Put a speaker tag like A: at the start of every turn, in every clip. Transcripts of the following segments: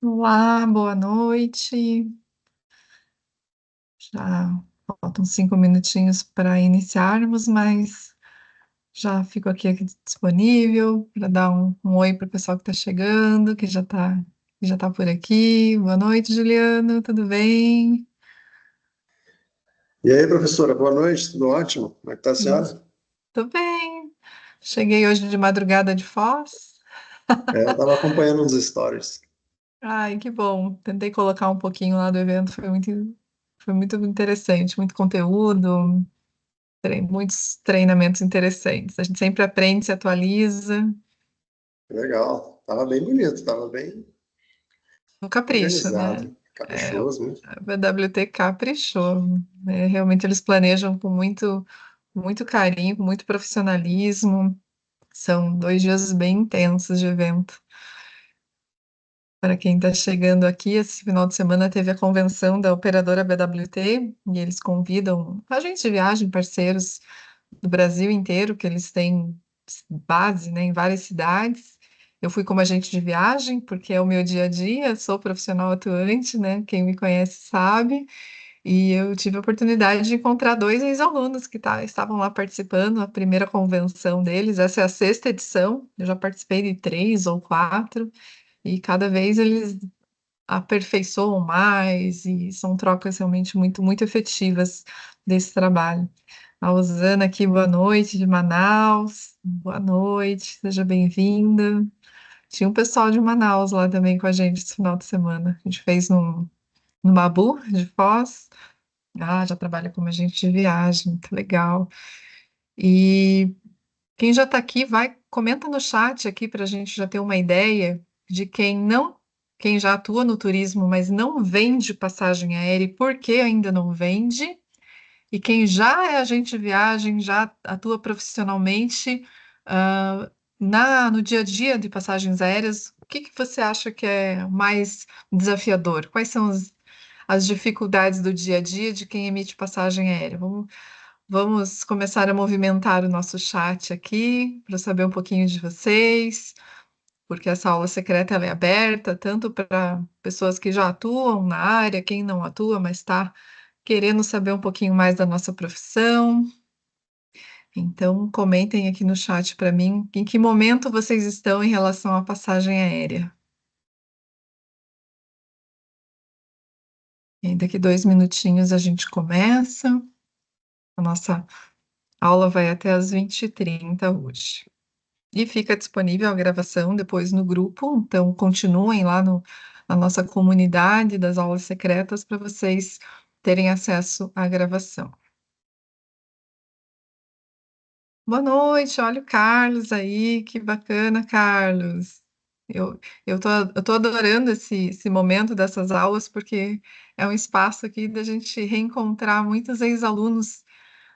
A: Olá, boa noite. Já faltam 5 minutinhos para iniciarmos, mas já fico aqui disponível para dar um oi para o pessoal que está chegando, que já tá por aqui. Boa noite, Juliano, tudo bem?
B: E aí, professora, boa noite, tudo ótimo? Como é que tá a
A: Isso.
B: senhora?
A: Tudo bem. Cheguei hoje de madrugada de Foz.
B: Eu estava acompanhando uns stories.
A: Ai, que bom. Tentei colocar um pouquinho lá do evento, foi muito interessante, muito conteúdo. Muitos treinamentos interessantes. A gente sempre aprende, se atualiza
B: Legal, tava bem bonito, tava bem
A: no capricho, né?
B: organizado,
A: É,
B: caprichoso, né?
A: a BWT caprichou, né? Realmente eles planejam com muito carinho, com muito profissionalismo. São 2 dias bem intensos de evento. Para quem está chegando aqui, esse final de semana teve a convenção da operadora BWT e eles convidam agentes de viagem, parceiros do Brasil inteiro, que eles têm base, né, em várias cidades. Eu fui como agente de viagem, porque é o meu dia a dia, sou profissional atuante, né? Quem me conhece sabe. E eu tive a oportunidade de encontrar dois ex-alunos que estavam lá participando, a primeira convenção deles. Essa é a sexta edição, eu já participei de 3 ou 4, e cada vez eles aperfeiçoam mais, e são trocas realmente muito, muito efetivas desse trabalho. A Osana aqui, boa noite, de Manaus. Boa noite, seja bem-vinda. Tinha um pessoal de Manaus lá também com a gente esse final de semana. A gente fez no Mabu, de Foz. Ah, já trabalha como agente de viagem, muito legal. E quem já está aqui, comenta no chat aqui para a gente já ter uma ideia de quem já atua no turismo, mas não vende passagem aérea e por que ainda não vende. E quem já é agente de viagem, já atua profissionalmente, ah, no dia a dia de passagens aéreas, o que que você acha que é mais desafiador? Quais são as dificuldades do dia a dia de quem emite passagem aérea? Vamos começar a movimentar o nosso chat aqui para saber um pouquinho de vocês, porque essa aula secreta ela é aberta tanto para pessoas que já atuam na área, quem não atua, mas está querendo saber um pouquinho mais da nossa profissão. Então, comentem aqui no chat para mim em que momento vocês estão em relação à passagem aérea. E aí, daqui 2 minutinhos a gente começa. A nossa aula vai até às 20h30 hoje. E fica disponível a gravação depois no grupo, então continuem lá na nossa comunidade das aulas secretas para vocês terem acesso à gravação. Boa noite, olha o Carlos aí, que bacana, Carlos. Eu tô adorando esse momento dessas aulas, porque é um espaço aqui da gente reencontrar muitos ex-alunos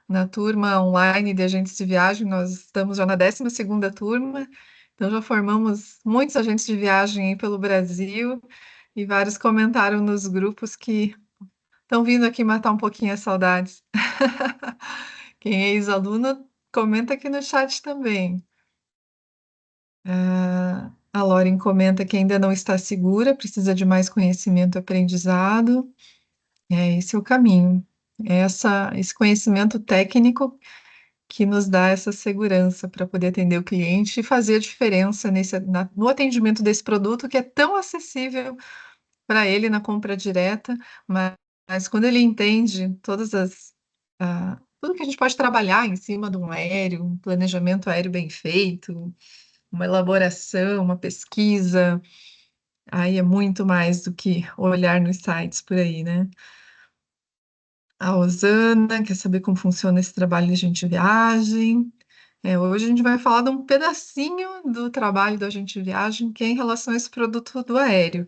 A: na turma online de agentes de viagem. Nós estamos já na 12ª turma, então já formamos muitos agentes de viagem aí pelo Brasil, e vários comentaram nos grupos que estão vindo aqui matar um pouquinho as saudades. Quem é ex-aluno, comenta aqui no chat também. A Lauren comenta que ainda não está segura, precisa de mais conhecimento e aprendizado. Esse é o caminho. Esse conhecimento técnico que nos dá essa segurança para poder atender o cliente e fazer a diferença no atendimento desse produto que é tão acessível para ele na compra direta, mas quando ele entende tudo que a gente pode trabalhar em cima de um aéreo, um planejamento aéreo bem feito, uma elaboração, uma pesquisa, aí é muito mais do que olhar nos sites por aí, né? A Osana quer saber como funciona esse trabalho de agente de viagem. Hoje a gente vai falar de um pedacinho do trabalho do agente de viagem, que é em relação a esse produto do aéreo.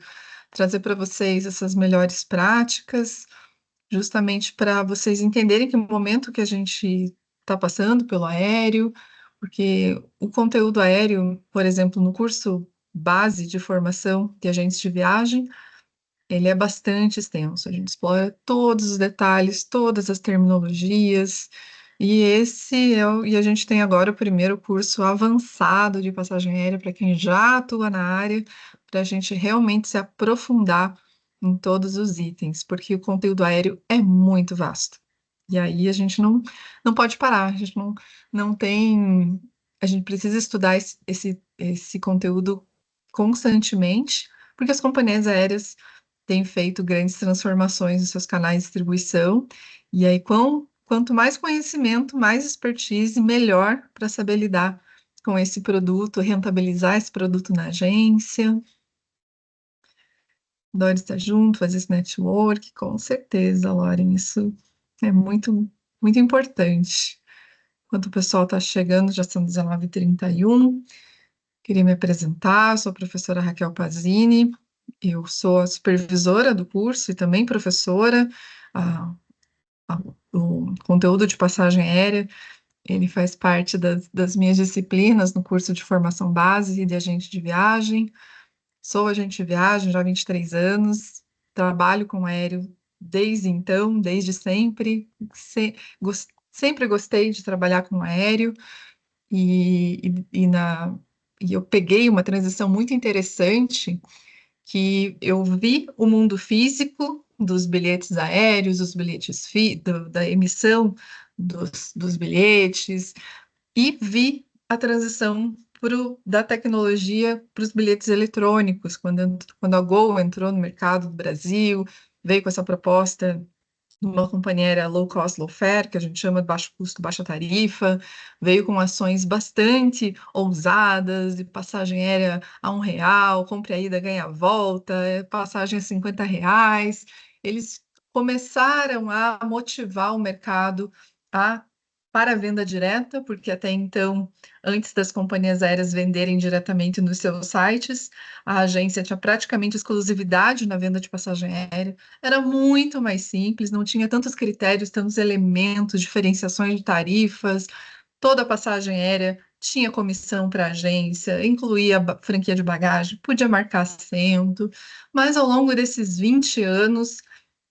A: Trazer para vocês essas melhores práticas, justamente para vocês entenderem que o momento que a gente está passando pelo aéreo, porque o conteúdo aéreo, por exemplo, no curso base de formação de agentes de viagem, ele é bastante extenso. A gente explora todos os detalhes, todas as terminologias, e a gente tem agora o primeiro curso avançado de passagem aérea para quem já atua na área, para a gente realmente se aprofundar em todos os itens, porque o conteúdo aéreo é muito vasto. E aí a gente não pode parar, a gente não tem. A gente precisa estudar esse conteúdo constantemente, porque as companhias aéreas têm feito grandes transformações nos seus canais de distribuição, e aí quanto mais conhecimento, mais expertise, melhor para saber lidar com esse produto, rentabilizar esse produto na agência. Adoro estar junto, fazer esse network, com certeza, Lauren, isso é muito importante. Enquanto o pessoal está chegando, já são 19h31. Queria me apresentar, sou a professora Raquel Pazini, eu sou a supervisora do curso e também professora. A- o conteúdo de passagem aérea, ele faz parte das minhas disciplinas no curso de formação base e de agente de viagem. Sou agente de viagem já há 23 anos, trabalho com aéreo desde então, desde sempre. Sempre gostei de trabalhar com aéreo e eu peguei uma transição muito interessante que eu vi o mundo físico dos bilhetes aéreos, os bilhetes da emissão dos bilhetes, e vi a transição da tecnologia para os bilhetes eletrônicos, quando a Gol entrou no mercado do Brasil, veio com essa proposta uma companhia aérea low cost, low fare, que a gente chama de baixo custo, baixa tarifa, veio com ações bastante ousadas, de passagem aérea a R$ 1, compre a ida, ganha a volta, passagem a R$ 50. Eles começaram a motivar o mercado a, para a venda direta, porque até então, antes das companhias aéreas venderem diretamente nos seus sites, a agência tinha praticamente exclusividade na venda de passagem aérea. Era muito mais simples, não tinha tantos critérios, tantos elementos, diferenciações de tarifas. Toda passagem aérea tinha comissão para a agência, incluía franquia de bagagem, podia marcar assento, mas ao longo desses 20 anos,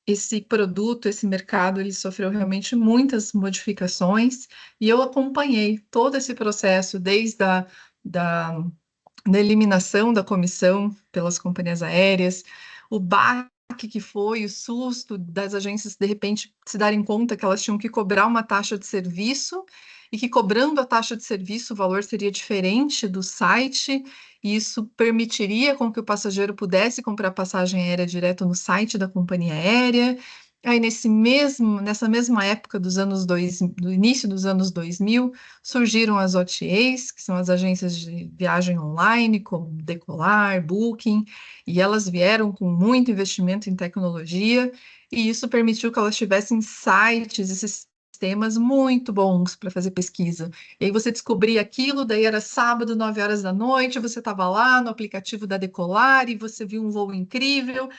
A: esse produto, esse mercado, ele sofreu realmente muitas modificações e eu acompanhei todo esse processo desde da, da eliminação da comissão pelas companhias aéreas, o baque que foi, o susto das agências de repente se darem conta que elas tinham que cobrar uma taxa de serviço e que cobrando a taxa de serviço o valor seria diferente do site, e isso permitiria com que o passageiro pudesse comprar passagem aérea direto no site da companhia aérea. Aí, nessa mesma época do início dos anos 2000, surgiram as OTAs, que são as agências de viagem online, como Decolar, Booking, e elas vieram com muito investimento em tecnologia, e isso permitiu que elas tivessem sites e sistemas muito bons para fazer pesquisa. E aí você descobria aquilo, daí era sábado, 9 horas da noite, você estava lá no aplicativo da Decolar e você viu um voo incrível,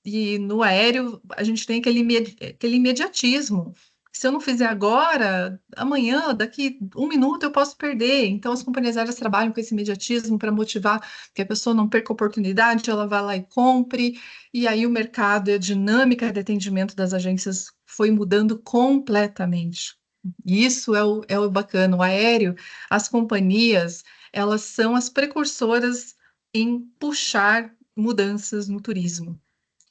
A: e no aéreo a gente tem aquele imediatismo. Se eu não fizer agora, amanhã, daqui um minuto, eu posso perder. Então, as companhias aéreas trabalham com esse imediatismo para motivar que a pessoa não perca a oportunidade, ela vá lá e compre. E aí o mercado e a dinâmica de atendimento das agências foi mudando completamente. E isso é o bacana. O aéreo, as companhias, elas são as precursoras em puxar mudanças no turismo,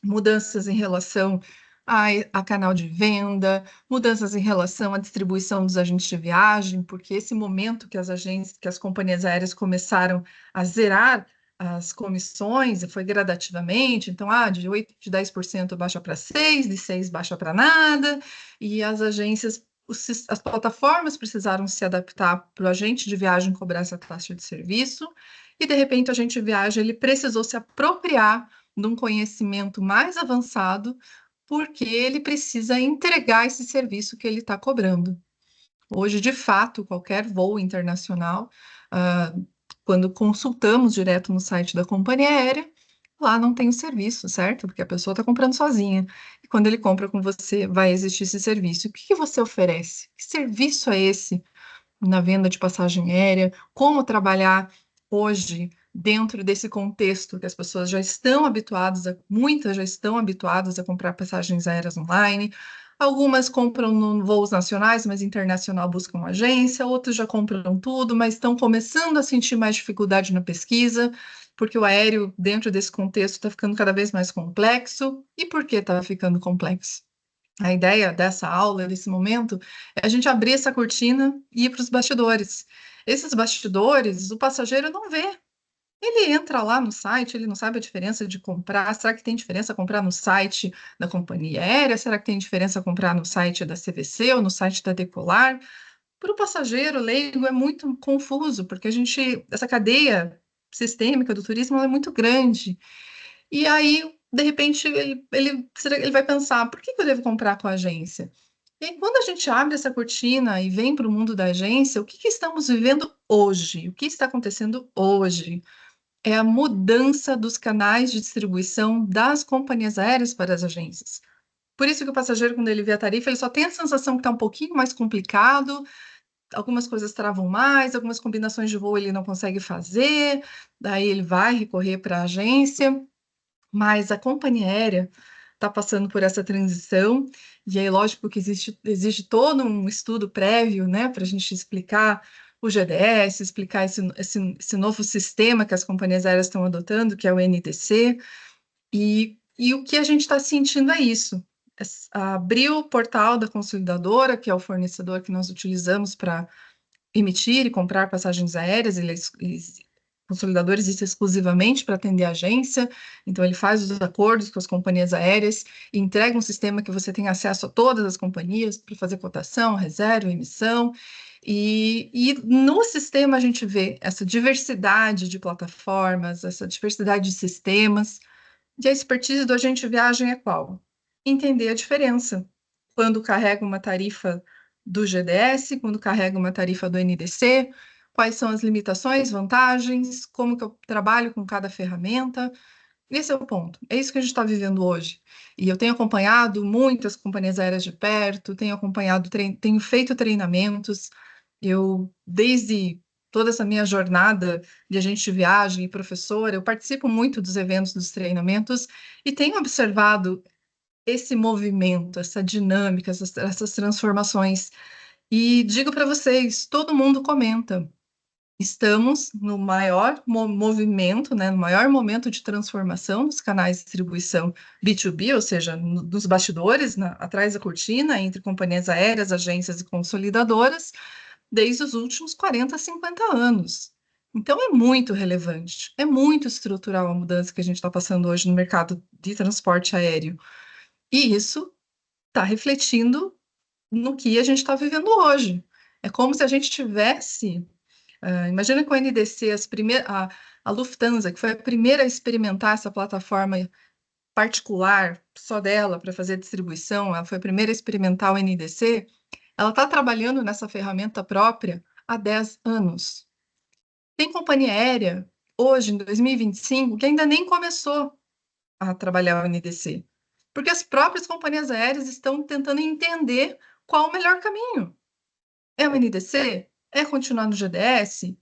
A: mudanças em relação a canal de venda, mudanças em relação à distribuição dos agentes de viagem, porque esse momento que as companhias aéreas começaram a zerar as comissões, foi gradativamente, então, de 8, de 10% baixa para 6, de 6 baixa para nada, e as agências, as plataformas precisaram se adaptar para o agente de viagem cobrar essa taxa de serviço, e de repente o agente de viagem ele precisou se apropriar de um conhecimento mais avançado, porque ele precisa entregar esse serviço que ele está cobrando. Hoje, de fato, qualquer voo internacional, ah, quando consultamos direto no site da companhia aérea, lá não tem o serviço, certo? Porque a pessoa está comprando sozinha. E quando ele compra com você, vai existir esse serviço. O que que você oferece? Que serviço é esse na venda de passagem aérea, como trabalhar hoje dentro desse contexto que as pessoas já estão habituadas, muitas já estão habituadas a comprar passagens aéreas online. Algumas compram no voos nacionais, mas internacional buscam agência, outros já compram tudo, mas estão começando a sentir mais dificuldade na pesquisa, porque o aéreo, dentro desse contexto, está ficando cada vez mais complexo. E por que está ficando complexo? A ideia dessa aula, desse momento, é a gente abrir essa cortina e ir para os bastidores. Esses bastidores, o passageiro não vê. Ele entra lá no site, ele não sabe a diferença de comprar. Será que tem diferença comprar no site da companhia aérea? Será que tem diferença comprar no site da CVC ou no site da Decolar? Para o passageiro leigo é muito confuso, porque essa cadeia sistêmica do turismo ela é muito grande. E aí, de repente, ele vai pensar, por que que eu devo comprar com a agência? E aí, quando a gente abre essa cortina e vem para o mundo da agência, o que que estamos vivendo hoje? O que está acontecendo hoje? É a mudança dos canais de distribuição das companhias aéreas para as agências. Por isso que o passageiro, quando ele vê a tarifa, ele só tem a sensação que está um pouquinho mais complicado, algumas coisas travam mais, algumas combinações de voo ele não consegue fazer, daí ele vai recorrer para a agência, mas a companhia aérea está passando por essa transição, e aí, lógico que existe todo um estudo prévio, né, para a gente explicar o GDS, explicar esse novo sistema que as companhias aéreas estão adotando, que é o NDC, e o que a gente está sentindo é isso. Abrir o portal da consolidadora, que é o fornecedor que nós utilizamos para emitir e comprar passagens aéreas, consolidador existe exclusivamente para atender a agência, então ele faz os acordos com as companhias aéreas e entrega um sistema que você tem acesso a todas as companhias para fazer cotação, reserva, emissão, e no sistema a gente vê essa diversidade de plataformas, essa diversidade de sistemas, e a expertise do agente de viagem é qual? Entender a diferença. Quando carrega uma tarifa do GDS, quando carrega uma tarifa do NDC, quais são as limitações, vantagens, como que eu trabalho com cada ferramenta. Esse é o ponto. É isso que a gente está vivendo hoje. E eu tenho acompanhado muitas companhias aéreas de perto, tenho acompanhado, tenho feito treinamentos. Desde toda essa minha jornada de agente de viagem e professora, eu participo muito dos eventos, dos treinamentos, e tenho observado esse movimento, essa dinâmica, essas transformações. E digo para vocês, todo mundo comenta. Estamos no maior movimento, né, no maior momento de transformação dos canais de distribuição B2B, ou seja, nos bastidores, atrás da cortina, entre companhias aéreas, agências e consolidadoras, desde os últimos 40, 50 anos. Então, é muito relevante, é muito estrutural a mudança que a gente está passando hoje no mercado de transporte aéreo. E isso está refletindo no que a gente está vivendo hoje. É como se a gente tivesse. Imagina que o NDC, a Lufthansa, que foi a primeira a experimentar essa plataforma particular, só dela, para fazer distribuição, ela foi a primeira a experimentar o NDC, ela está trabalhando nessa ferramenta própria há 10 anos. Tem companhia aérea, hoje, em 2025, que ainda nem começou a trabalhar o NDC, porque as próprias companhias aéreas estão tentando entender qual o melhor caminho. É o NDC? É continuar no GDS?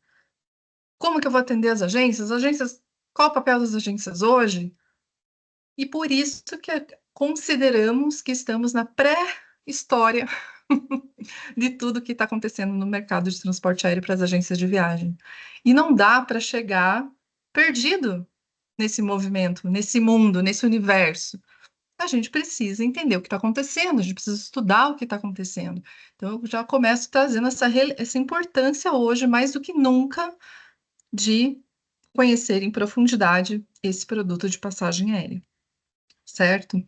A: Como que eu vou atender as agências? Qual o papel das agências hoje? E por isso que consideramos que estamos na pré-história de tudo que está acontecendo no mercado de transporte aéreo para as agências de viagem. E não dá para chegar perdido nesse movimento, nesse mundo, nesse universo. A gente precisa entender o que está acontecendo, a gente precisa estudar o que está acontecendo. Então, eu já começo trazendo essa importância hoje, mais do que nunca, de conhecer em profundidade esse produto de passagem aérea, certo?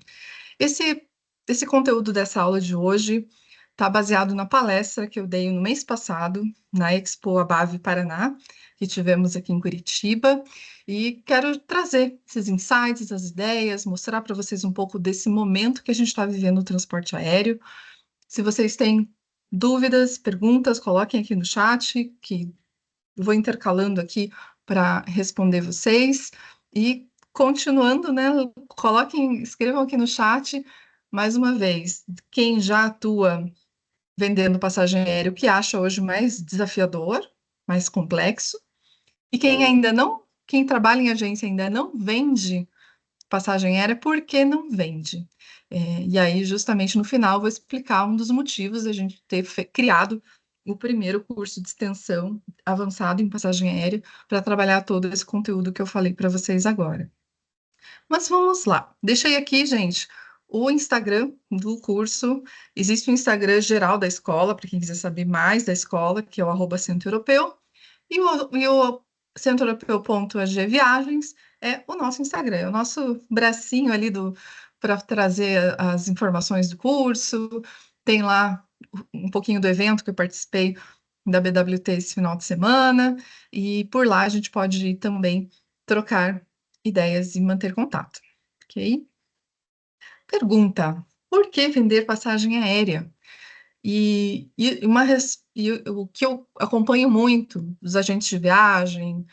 A: Esse, esse conteúdo dessa aula de hoje está baseado na palestra que eu dei no mês passado, na Expo Abave Paraná, que tivemos aqui em Curitiba, e quero trazer esses insights, as ideias, mostrar para vocês um pouco desse momento que a gente está vivendo no transporte aéreo. Se vocês têm dúvidas, perguntas, coloquem aqui no chat, que eu vou intercalando aqui para responder vocês. E continuando, né? Escrevam aqui no chat, mais uma vez, quem já atua vendendo passagem aérea, o que acha hoje mais desafiador, mais complexo, e quem trabalha em agência ainda não vende passagem aérea porque não vende. E aí, justamente no final, vou explicar um dos motivos da gente ter criado o primeiro curso de extensão avançado em passagem aérea para trabalhar todo esse conteúdo que eu falei para vocês agora. Mas vamos lá. Deixei aqui, gente, o Instagram do curso. Existe o Instagram geral da escola, para quem quiser saber mais da escola, que é o @Centro Europeu. E o centroeuropeu.ag Viagens é o nosso Instagram, é o nosso bracinho ali para trazer as informações do curso. Tem lá um pouquinho do evento que eu participei da BWT esse final de semana, e por lá a gente pode também trocar ideias e manter contato, ok? Pergunta: por que vender passagem aérea? O que eu acompanho muito dos agentes de viagem,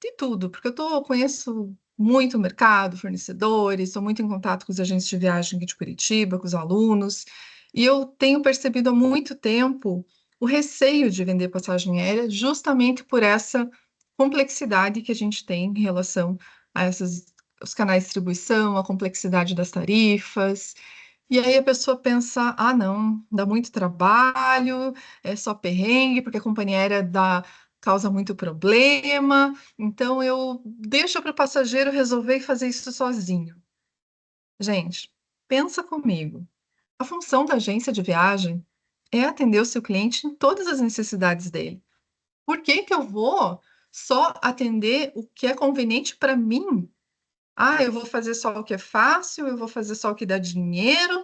A: de tudo, porque conheço muito o mercado, fornecedores, estou muito em contato com os agentes de viagem aqui de Curitiba, com os alunos, e eu tenho percebido há muito tempo o receio de vender passagem aérea, justamente por essa complexidade que a gente tem em relação a os canais de distribuição, a complexidade das tarifas. E aí a pessoa pensa, ah, não, dá muito trabalho, é só perrengue, porque a companhia aérea causa muito problema, então eu deixo para o passageiro resolver e fazer isso sozinho. Gente, pensa comigo. A função da agência de viagem é atender o seu cliente em todas as necessidades dele. Por que que eu vou só atender o que é conveniente para mim? Ah, eu vou fazer só o que é fácil, eu vou fazer só o que dá dinheiro.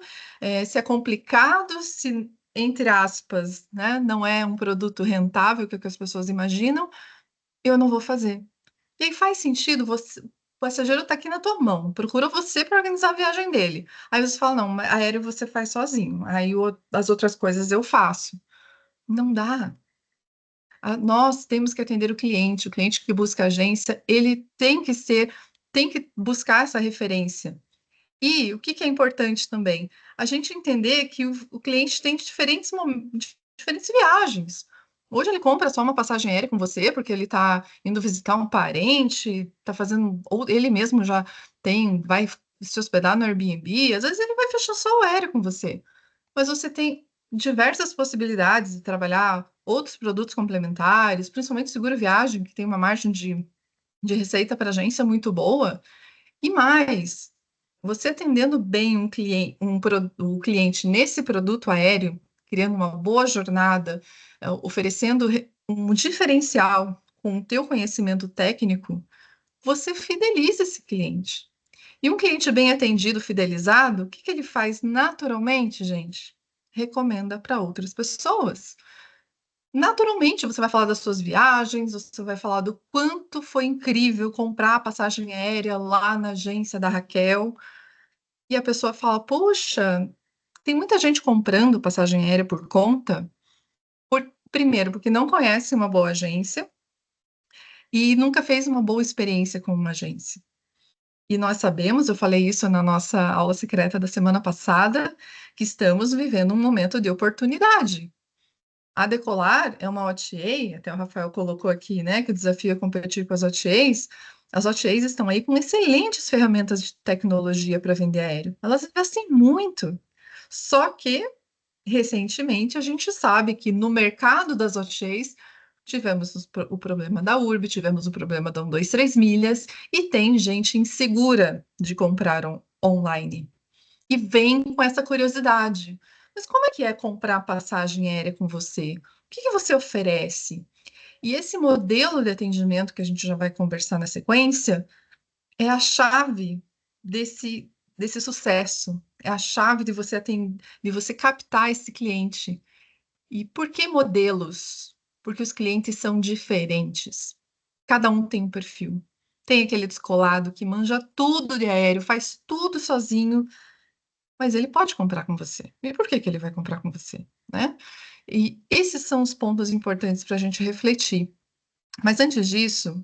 A: Se é complicado, se, entre aspas, né, não é um produto rentável, que é o que as pessoas imaginam, eu não vou fazer. E aí faz sentido o passageiro está aqui na tua mão, procura você para organizar a viagem dele. Aí você fala, não, mas aéreo você faz sozinho, aí as outras coisas eu faço. Não dá. Nós temos que atender o cliente que busca agência, ele tem que buscar essa referência. E o que que é importante também? A gente entender que o cliente tem diferentes viagens. Hoje ele compra só uma passagem aérea com você, porque ele está indo visitar um parente, está fazendo, ou ele mesmo já vai se hospedar no Airbnb, às vezes ele vai fechar só o aéreo com você. Mas você tem diversas possibilidades de trabalhar outros produtos complementares, principalmente seguro viagem, que tem uma margem de receita para a agência muito boa. E mais, você atendendo bem o cliente nesse produto aéreo, criando uma boa jornada, oferecendo um diferencial com o teu conhecimento técnico, você fideliza esse cliente. E um cliente bem atendido, fidelizado, o que que ele faz naturalmente, gente? Recomenda para outras pessoas. Naturalmente, você vai falar das suas viagens, você vai falar do quanto foi incrível comprar a passagem aérea lá na agência da Raquel, e a pessoa fala: Poxa, tem muita gente comprando passagem aérea por conta, primeiro, porque não conhece uma boa agência e nunca fez uma boa experiência com uma agência. E nós sabemos, eu falei isso na nossa aula secreta da semana passada, que estamos vivendo um momento de oportunidade. A Decolar é uma OTA, até o Rafael colocou aqui, né, que o desafio é competir com as OTAs. As OTAs estão aí com excelentes ferramentas de tecnologia para vender aéreo. Elas investem muito. Só que, recentemente, a gente sabe que no mercado das OTAs tivemos o problema da Urb, tivemos o problema da 123 milhas, e tem gente insegura de comprar online. E vem com essa curiosidade. Mas como é que é comprar passagem aérea com você? O que que você oferece? E esse modelo de atendimento que a gente já vai conversar na sequência é a chave desse sucesso. É a chave de você captar esse cliente. E por que modelos? Porque os clientes são diferentes. Cada um tem um perfil. Tem aquele descolado que manja tudo de aéreo, faz tudo sozinho, mas ele pode comprar com você. E por que que ele vai comprar com você, né? E esses são os pontos importantes para a gente refletir. Mas antes disso,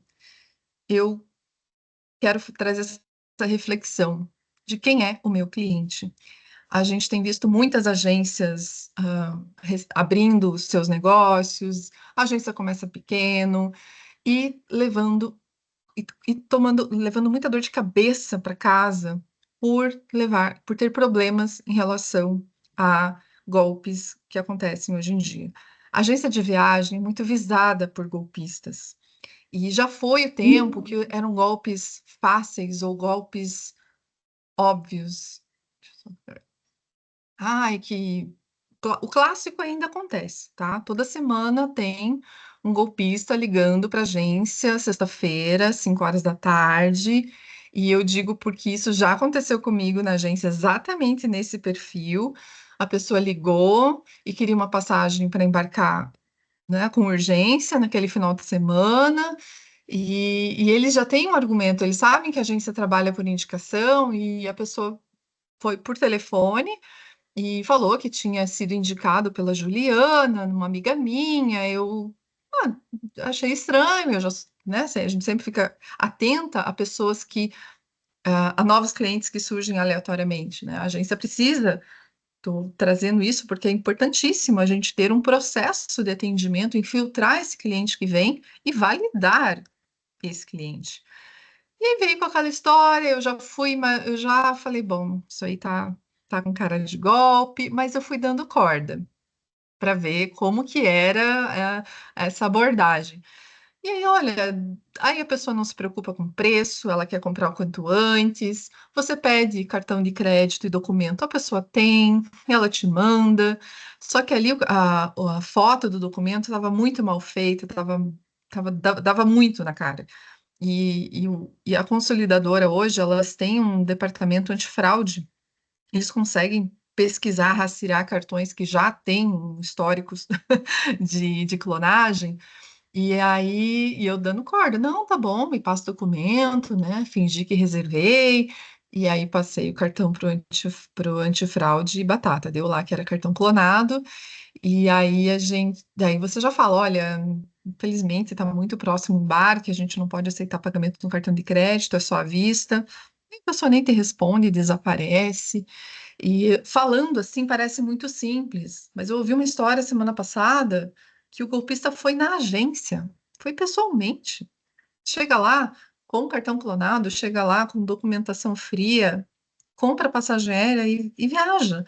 A: eu quero trazer essa reflexão de quem é o meu cliente. A gente tem visto muitas agências abrindo seus negócios, a agência começa pequeno e levando levando muita dor de cabeça para casa por ter problemas em relação a golpes que acontecem hoje em dia. A agência de viagem é muito visada por golpistas. E já foi o tempo que eram golpes fáceis ou golpes óbvios. Ai, o clássico ainda acontece, tá? Toda semana tem um golpista ligando para a agência, sexta-feira, 5 horas da tarde, e eu digo porque isso já aconteceu comigo na agência, exatamente nesse perfil. A pessoa ligou e queria uma passagem para embarcar, né, com urgência naquele final de semana, e eles já têm um argumento, eles sabem que a agência trabalha por indicação, e a pessoa foi por telefone e falou que tinha sido indicado pela Juliana, uma amiga minha. Eu ah, achei estranho, eu já, né, assim, a gente sempre fica atenta a pessoas a novos clientes que surgem aleatoriamente, né? A agência precisa, estou trazendo isso porque é importantíssimo a gente ter um processo de atendimento, infiltrar esse cliente que vem e validar esse cliente. E aí veio com aquela história, eu já falei, bom, isso aí tá com cara de golpe, mas eu fui dando corda para ver como que era essa abordagem. E aí, olha, aí a pessoa não se preocupa com preço, ela quer comprar o quanto antes, você pede cartão de crédito e documento, a pessoa tem, ela te manda, só que ali a foto do documento estava muito mal feita, dava muito na cara. E a consolidadora hoje, elas têm um departamento antifraude. Eles conseguem pesquisar, rastrear cartões que já têm históricos de clonagem. E aí, eu dando corda, não, tá bom, me passa o documento, né? Fingi que reservei. E aí passei o cartão pro antifraude e batata. Deu lá que era cartão clonado. E aí daí você já fala, olha, infelizmente está muito próximo um bar, que a gente não pode aceitar pagamento no cartão de crédito, é só à vista. E a pessoa nem te responde, desaparece. E falando assim parece muito simples, mas eu ouvi uma história semana passada que o golpista foi na agência, foi pessoalmente. Chega lá com o cartão clonado, chega lá com documentação fria, compra passagem aérea e viaja.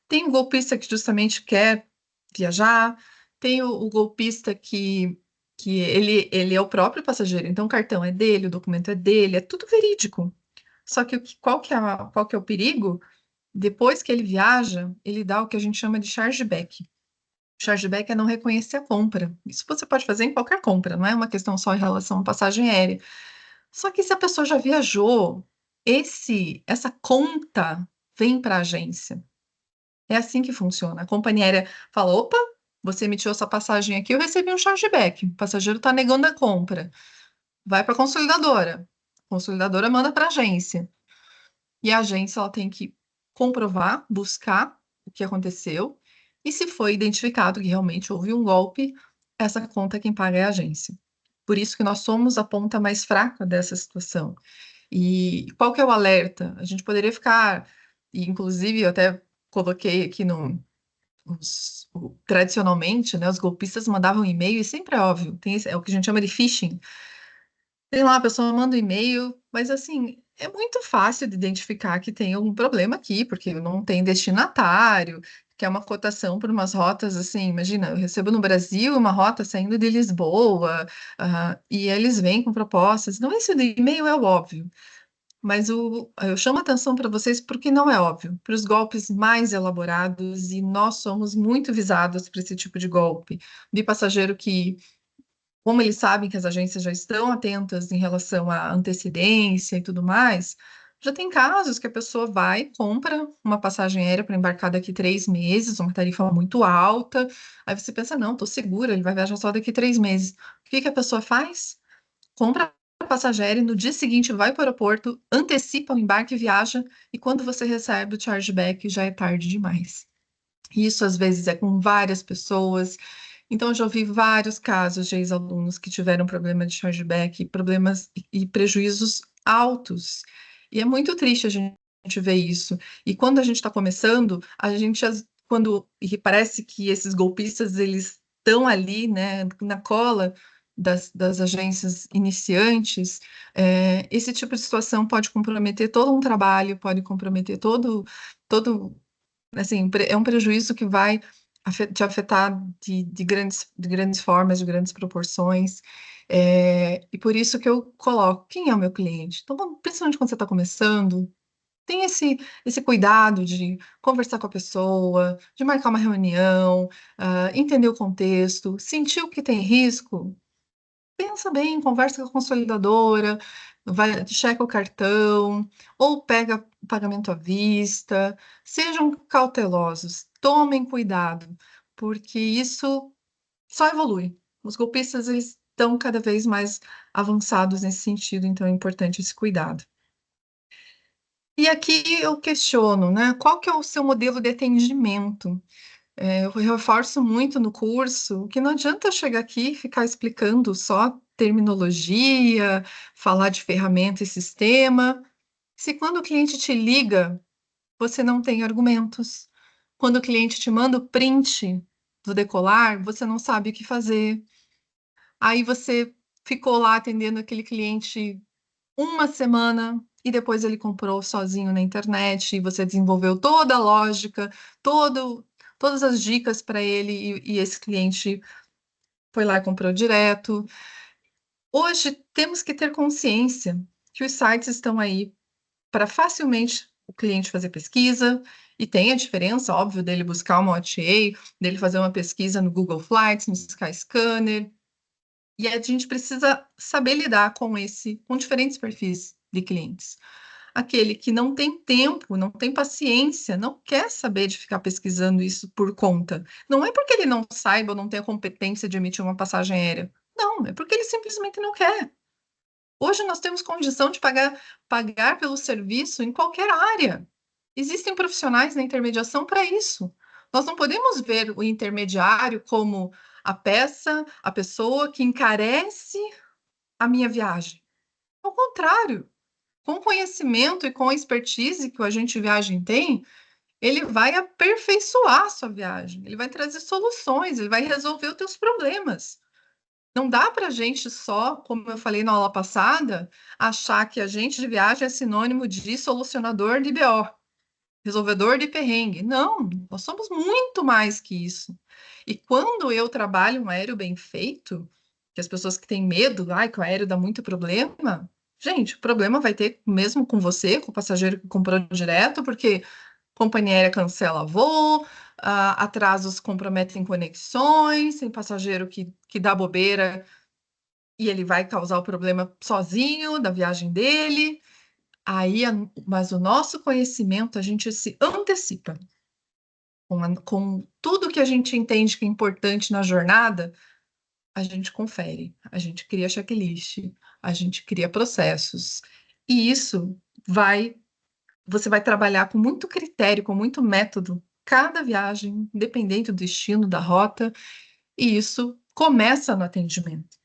A: Tem o golpista que justamente quer viajar, tem o golpista que ele é o próprio passageiro, então o cartão é dele, o documento é dele, é tudo verídico. Só que qual que é o perigo? Depois que ele viaja, ele dá o que a gente chama de chargeback. Chargeback é não reconhecer a compra. Isso você pode fazer em qualquer compra, não é uma questão só em relação à passagem aérea. Só que se a pessoa já viajou, essa conta vem para a agência. É assim que funciona. A companhia aérea fala: opa, você emitiu essa passagem aqui, eu recebi um chargeback. O passageiro está negando a compra. Vai para a consolidadora. A consolidadora manda para a agência. E a agência ela tem que comprovar, buscar o que aconteceu. E se foi identificado que realmente houve um golpe, essa conta quem paga é a agência. Por isso que nós somos a ponta mais fraca dessa situação. E qual que é o alerta? A gente poderia ficar, e inclusive eu até coloquei aqui no, tradicionalmente, né, os golpistas mandavam e-mail, e sempre é óbvio, é o que a gente chama de phishing. Tem lá, a pessoa manda um e-mail, mas assim, é muito fácil de identificar que tem algum problema aqui, porque não tem destinatário, que é uma cotação por umas rotas assim, imagina, eu recebo no Brasil uma rota saindo de Lisboa, e eles vêm com propostas. Não, esse do e-mail é o óbvio. Mas eu chamo a atenção para vocês porque não é óbvio, para os golpes mais elaborados, e nós somos muito visados para esse tipo de golpe. De passageiro que, como eles sabem que as agências já estão atentas em relação à antecedência e tudo mais, já tem casos que a pessoa vai, compra uma passagem aérea para embarcar daqui 3 meses, uma tarifa muito alta, aí você pensa, não, estou segura, ele vai viajar só daqui 3 meses. O que que a pessoa faz? Compra a passagem aérea, no dia seguinte vai para o aeroporto, antecipa o embarque, viaja, e quando você recebe o chargeback já é tarde demais. Isso às vezes é com várias pessoas. Então, eu já ouvi vários casos de ex-alunos que tiveram problema de chargeback, problemas e prejuízos altos. E é muito triste a gente ver isso. E quando a gente está começando, e parece que esses golpistas eles estão ali, né, na cola, das agências iniciantes, esse tipo de situação pode comprometer todo um trabalho, pode comprometer todo, assim, é um prejuízo que vai te afetar de grandes formas, de grandes proporções. E por isso que eu coloco, quem é o meu cliente? Então, principalmente quando você está começando, tem esse cuidado de conversar com a pessoa, de marcar uma reunião, entender o contexto, sentiu que tem risco, pensa bem, conversa com a consolidadora, checa o cartão, ou pega o pagamento à vista. Sejam cautelosos, tomem cuidado, porque isso só evolui. Os golpistas, eles estão cada vez mais avançados nesse sentido, então é importante esse cuidado. E aqui eu questiono, né? Qual que é o seu modelo de atendimento? Eu reforço muito no curso que não adianta eu chegar aqui e ficar explicando só terminologia, falar de ferramenta e sistema, se quando o cliente te liga, você não tem argumentos. Quando o cliente te manda o print do decolar, você não sabe o que fazer. Aí você ficou lá atendendo aquele cliente uma semana e depois ele comprou sozinho na internet e você desenvolveu toda a lógica, todo, todas as dicas para ele e esse cliente foi lá e comprou direto. Hoje temos que ter consciência que os sites estão aí para facilmente o cliente fazer pesquisa, e tem a diferença, óbvio, dele buscar uma OTA, dele fazer uma pesquisa no Google Flights, no Skyscanner, e a gente precisa saber lidar com diferentes perfis de clientes. Aquele que não tem tempo, não tem paciência, não quer saber de ficar pesquisando isso por conta. Não é porque ele não saiba ou não tem a competência de emitir uma passagem aérea. Não, é porque ele simplesmente não quer. Hoje nós temos condição de pagar pelo serviço em qualquer área. Existem profissionais na intermediação para isso. Nós não podemos ver o intermediário como a peça, a pessoa que encarece a minha viagem. Ao contrário, com o conhecimento e com a expertise que o agente de viagem tem, ele vai aperfeiçoar a sua viagem, ele vai trazer soluções, ele vai resolver os teus problemas. Não dá para a gente só, como eu falei na aula passada, achar que agente de viagem é sinônimo de solucionador de BO, resolvedor de perrengue. Não, nós somos muito mais que isso. E quando eu trabalho um aéreo bem feito, que as pessoas que têm medo, ai, que o aéreo dá muito problema, gente, o problema vai ter mesmo com você, com o passageiro que comprou direto, porque companhia aérea cancela voo, atrasos comprometem conexões, tem passageiro que dá bobeira e ele vai causar o problema sozinho da viagem dele. Mas o nosso conhecimento, a gente se antecipa. Com tudo que a gente entende que é importante na jornada, a gente confere, a gente cria checklist, a gente cria processos. E isso você vai trabalhar com muito critério, com muito método, cada viagem, independente do destino, da rota, e isso começa no atendimento.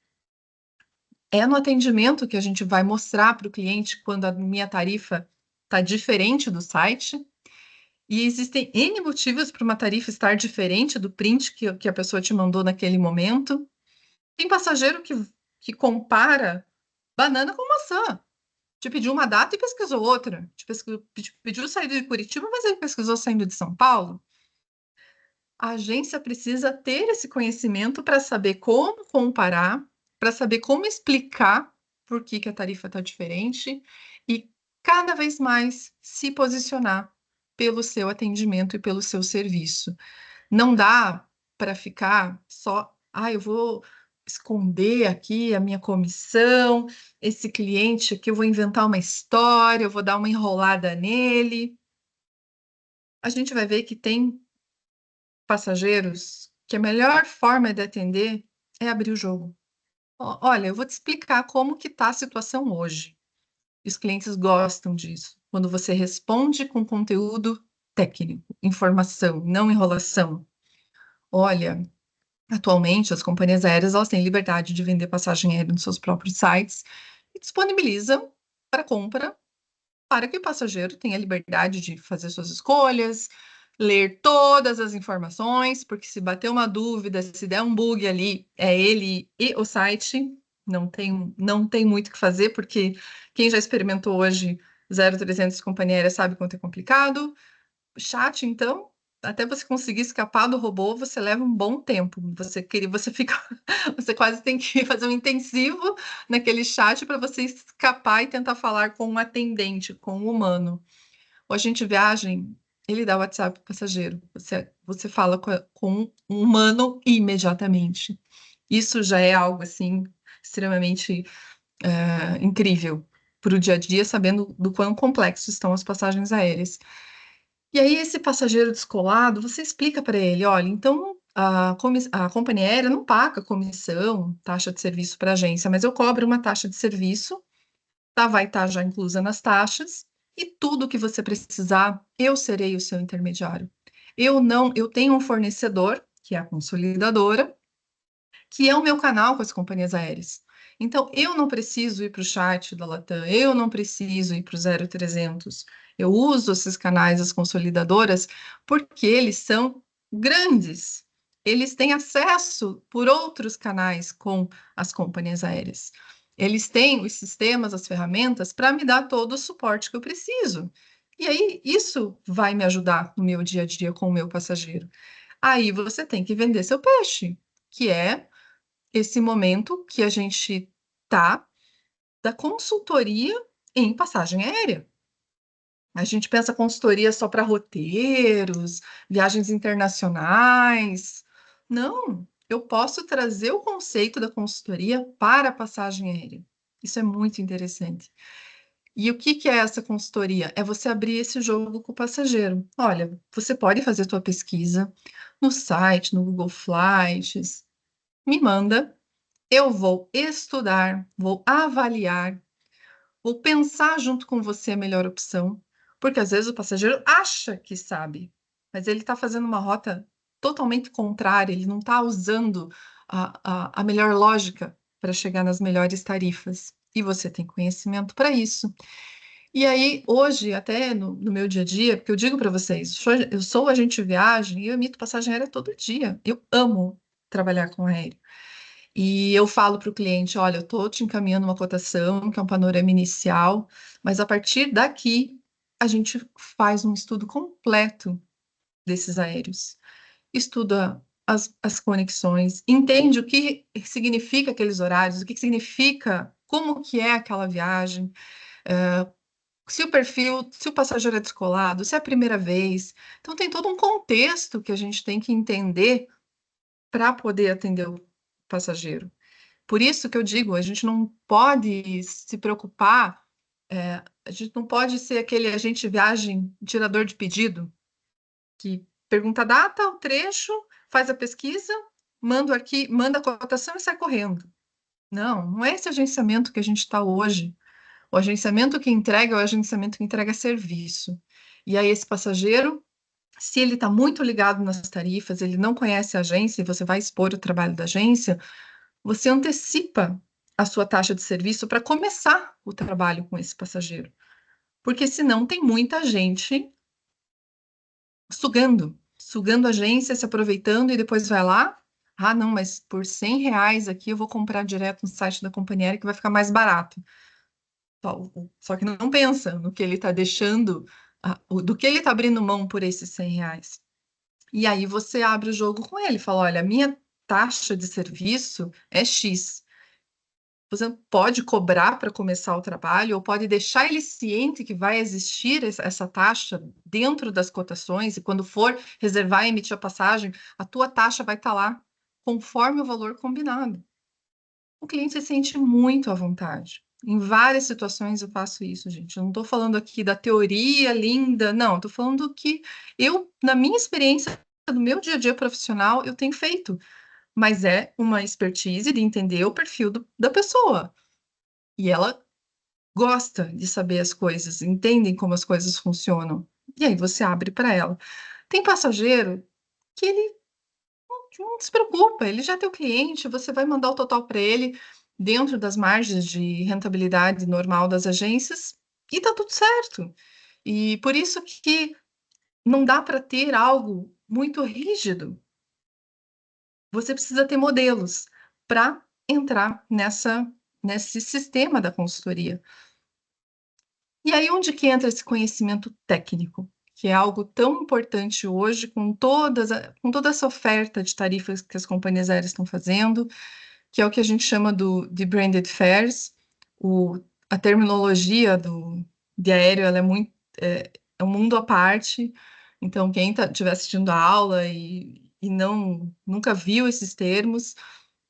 A: É no atendimento que a gente vai mostrar para o cliente quando a minha tarifa está diferente do site. E existem N motivos para uma tarifa estar diferente do print que a pessoa te mandou naquele momento. Tem passageiro que compara banana com maçã. Te pediu uma data e pesquisou outra. Te pediu sair de Curitiba, mas ele pesquisou saindo de São Paulo. A agência precisa ter esse conhecimento para saber como comparar, para saber como explicar por que a tarifa está diferente e cada vez mais se posicionar pelo seu atendimento e pelo seu serviço. Não dá para ficar só, eu vou esconder aqui a minha comissão, esse cliente aqui, eu vou inventar uma história, eu vou dar uma enrolada nele. A gente vai ver que tem passageiros que a melhor forma de atender é abrir o jogo. Olha, eu vou te explicar como que está a situação hoje. Os clientes gostam disso. Quando você responde com conteúdo técnico, informação, não enrolação. Olha, atualmente as companhias aéreas elas têm liberdade de vender passagem aérea nos seus próprios sites e disponibilizam para compra para que o passageiro tenha liberdade de fazer suas escolhas, ler todas as informações, porque se bater uma dúvida, se der um bug ali, é ele e o site. Não tem muito o que fazer, porque quem já experimentou hoje 0300 companhia aérea sabe quanto é complicado. Chat, então, até você conseguir escapar do robô, você leva um bom tempo. Você fica, você quase tem que fazer um intensivo naquele chat para você escapar e tentar falar com um atendente, com um humano. O agente viagem, ele dá o WhatsApp para o passageiro. Você fala com um humano imediatamente. Isso já é algo assim extremamente incrível para o dia a dia, sabendo do quão complexos estão as passagens aéreas. E aí, esse passageiro descolado, você explica para ele: olha, então a companhia aérea não paga comissão, taxa de serviço para a agência, mas eu cobro uma taxa de serviço, tá? Vai estar já inclusa nas taxas, e tudo que você precisar, eu serei o seu intermediário. Eu não, eu tenho um fornecedor, que é a consolidadora, que é o meu canal com as companhias aéreas. Então, eu não preciso ir para o chat da Latam, eu não preciso ir para o 0300. Eu uso esses canais, as consolidadoras, porque eles são grandes. Eles têm acesso por outros canais com as companhias aéreas. Eles têm os sistemas, as ferramentas para me dar todo o suporte que eu preciso. E aí, isso vai me ajudar no meu dia a dia com o meu passageiro. Aí você tem que vender seu peixe, que é esse momento que a gente tá da consultoria em passagem aérea. A gente pensa consultoria só para roteiros, viagens internacionais. Não, eu posso trazer o conceito da consultoria para a passagem aérea. Isso é muito interessante. E o que que é essa consultoria? É você abrir esse jogo com o passageiro. Olha, você pode fazer sua pesquisa no site, no Google Flights, me manda. Eu vou estudar, vou avaliar, vou pensar junto com você a melhor opção, porque às vezes o passageiro acha que sabe, mas ele está fazendo uma rota totalmente contrária, ele não está usando a melhor lógica para chegar nas melhores tarifas. E você tem conhecimento para isso. E aí, hoje, até no meu dia a dia, porque eu digo para vocês, eu sou agente de viagem e eu emito passagem aérea todo dia. Eu amo trabalhar com aéreo. E eu falo para o cliente: olha, eu estou te encaminhando uma cotação, que é um panorama inicial, mas a partir daqui a gente faz um estudo completo desses aéreos. Estuda as conexões, entende o que significa aqueles horários, o que significa, como que é aquela viagem, se o perfil, se o passageiro é descolado, se é a primeira vez. Então tem todo um contexto que a gente tem que entender para poder atender o passageiro. Por isso que eu digo, a gente não pode se preocupar, a gente não pode ser aquele agente de viagem, tirador de pedido, que pergunta a data, o trecho, faz a pesquisa, manda aqui, manda a cotação e sai correndo. Não, não é esse agenciamento que a gente está hoje. O agenciamento que entrega é o agenciamento que entrega serviço. E aí esse passageiro, se ele está muito ligado nas tarifas, ele não conhece a agência e você vai expor o trabalho da agência, você antecipa a sua taxa de serviço para começar o trabalho com esse passageiro. Porque senão tem muita gente sugando a agência, se aproveitando e depois vai lá. Ah, não, mas por R$ 100 aqui eu vou comprar direto no site da companhia aérea que vai ficar mais barato. Só que não pensa no que ele está deixando, do que ele está abrindo mão por esses R$ 100. E aí você abre o jogo com ele, fala: olha, a minha taxa de serviço é X. Você pode cobrar para começar o trabalho, ou pode deixar ele ciente que vai existir essa taxa dentro das cotações, e quando for reservar e emitir a passagem, a tua taxa vai estar lá, conforme o valor combinado. O cliente se sente muito à vontade. Em várias situações eu faço isso, gente. Eu não estou falando aqui da teoria linda, não. Estou falando que eu, na minha experiência, no meu dia a dia profissional, eu tenho feito. Mas é uma expertise de entender o perfil da pessoa. E ela gosta de saber as coisas, entendem como as coisas funcionam. E aí você abre para ela. Tem passageiro que ele não se preocupa, ele já é teu cliente, você vai mandar o total para ele dentro das margens de rentabilidade normal das agências e tá tudo certo. E por isso que não dá para ter algo muito rígido. Você precisa ter modelos para entrar nesse sistema da consultoria. E aí, onde que entra esse conhecimento técnico, que é algo tão importante hoje, com toda essa oferta de tarifas que as companhias aéreas estão fazendo, que é o que a gente chama de branded fares. A terminologia de aéreo, ela é um mundo à parte. Então, quem estiver assistindo a aula e nunca viu esses termos,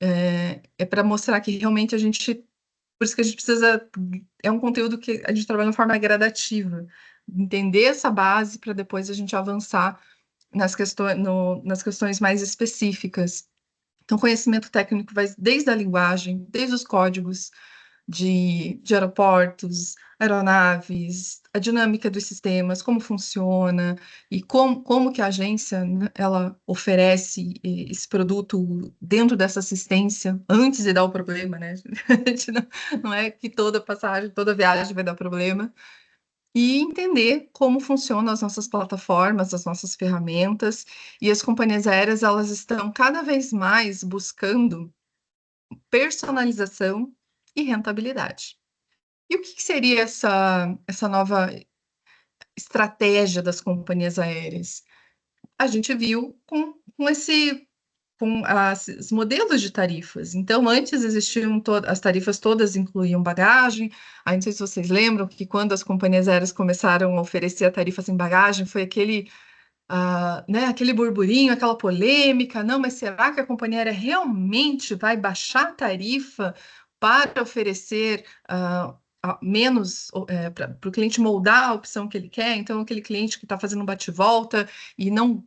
A: é para mostrar que realmente por isso que a gente precisa, é um conteúdo que a gente trabalha de forma gradativa, entender essa base para depois a gente avançar nas questões mais específicas. Então, conhecimento técnico vai desde a linguagem, desde os códigos de aeroportos, aeronaves, a dinâmica dos sistemas, como funciona e como que a agência, né, ela oferece esse produto dentro dessa assistência antes de dar o problema, né? A gente não é que toda passagem, toda viagem vai dar problema. E entender como funcionam as nossas plataformas, as nossas ferramentas, e as companhias aéreas, elas estão cada vez mais buscando personalização e rentabilidade. E o que seria essa nova estratégia das companhias aéreas? A gente viu com os modelos de tarifas. Então, antes existiam as tarifas todas incluíam bagagem. Aí, não sei se vocês lembram que quando as companhias aéreas começaram a oferecer a tarifa sem bagagem, foi né, aquele burburinho, aquela polêmica. Não, mas será que a companhia aérea realmente vai baixar a tarifa para oferecer menos para o cliente moldar a opção que ele quer? Então, aquele cliente que está fazendo um bate-volta e não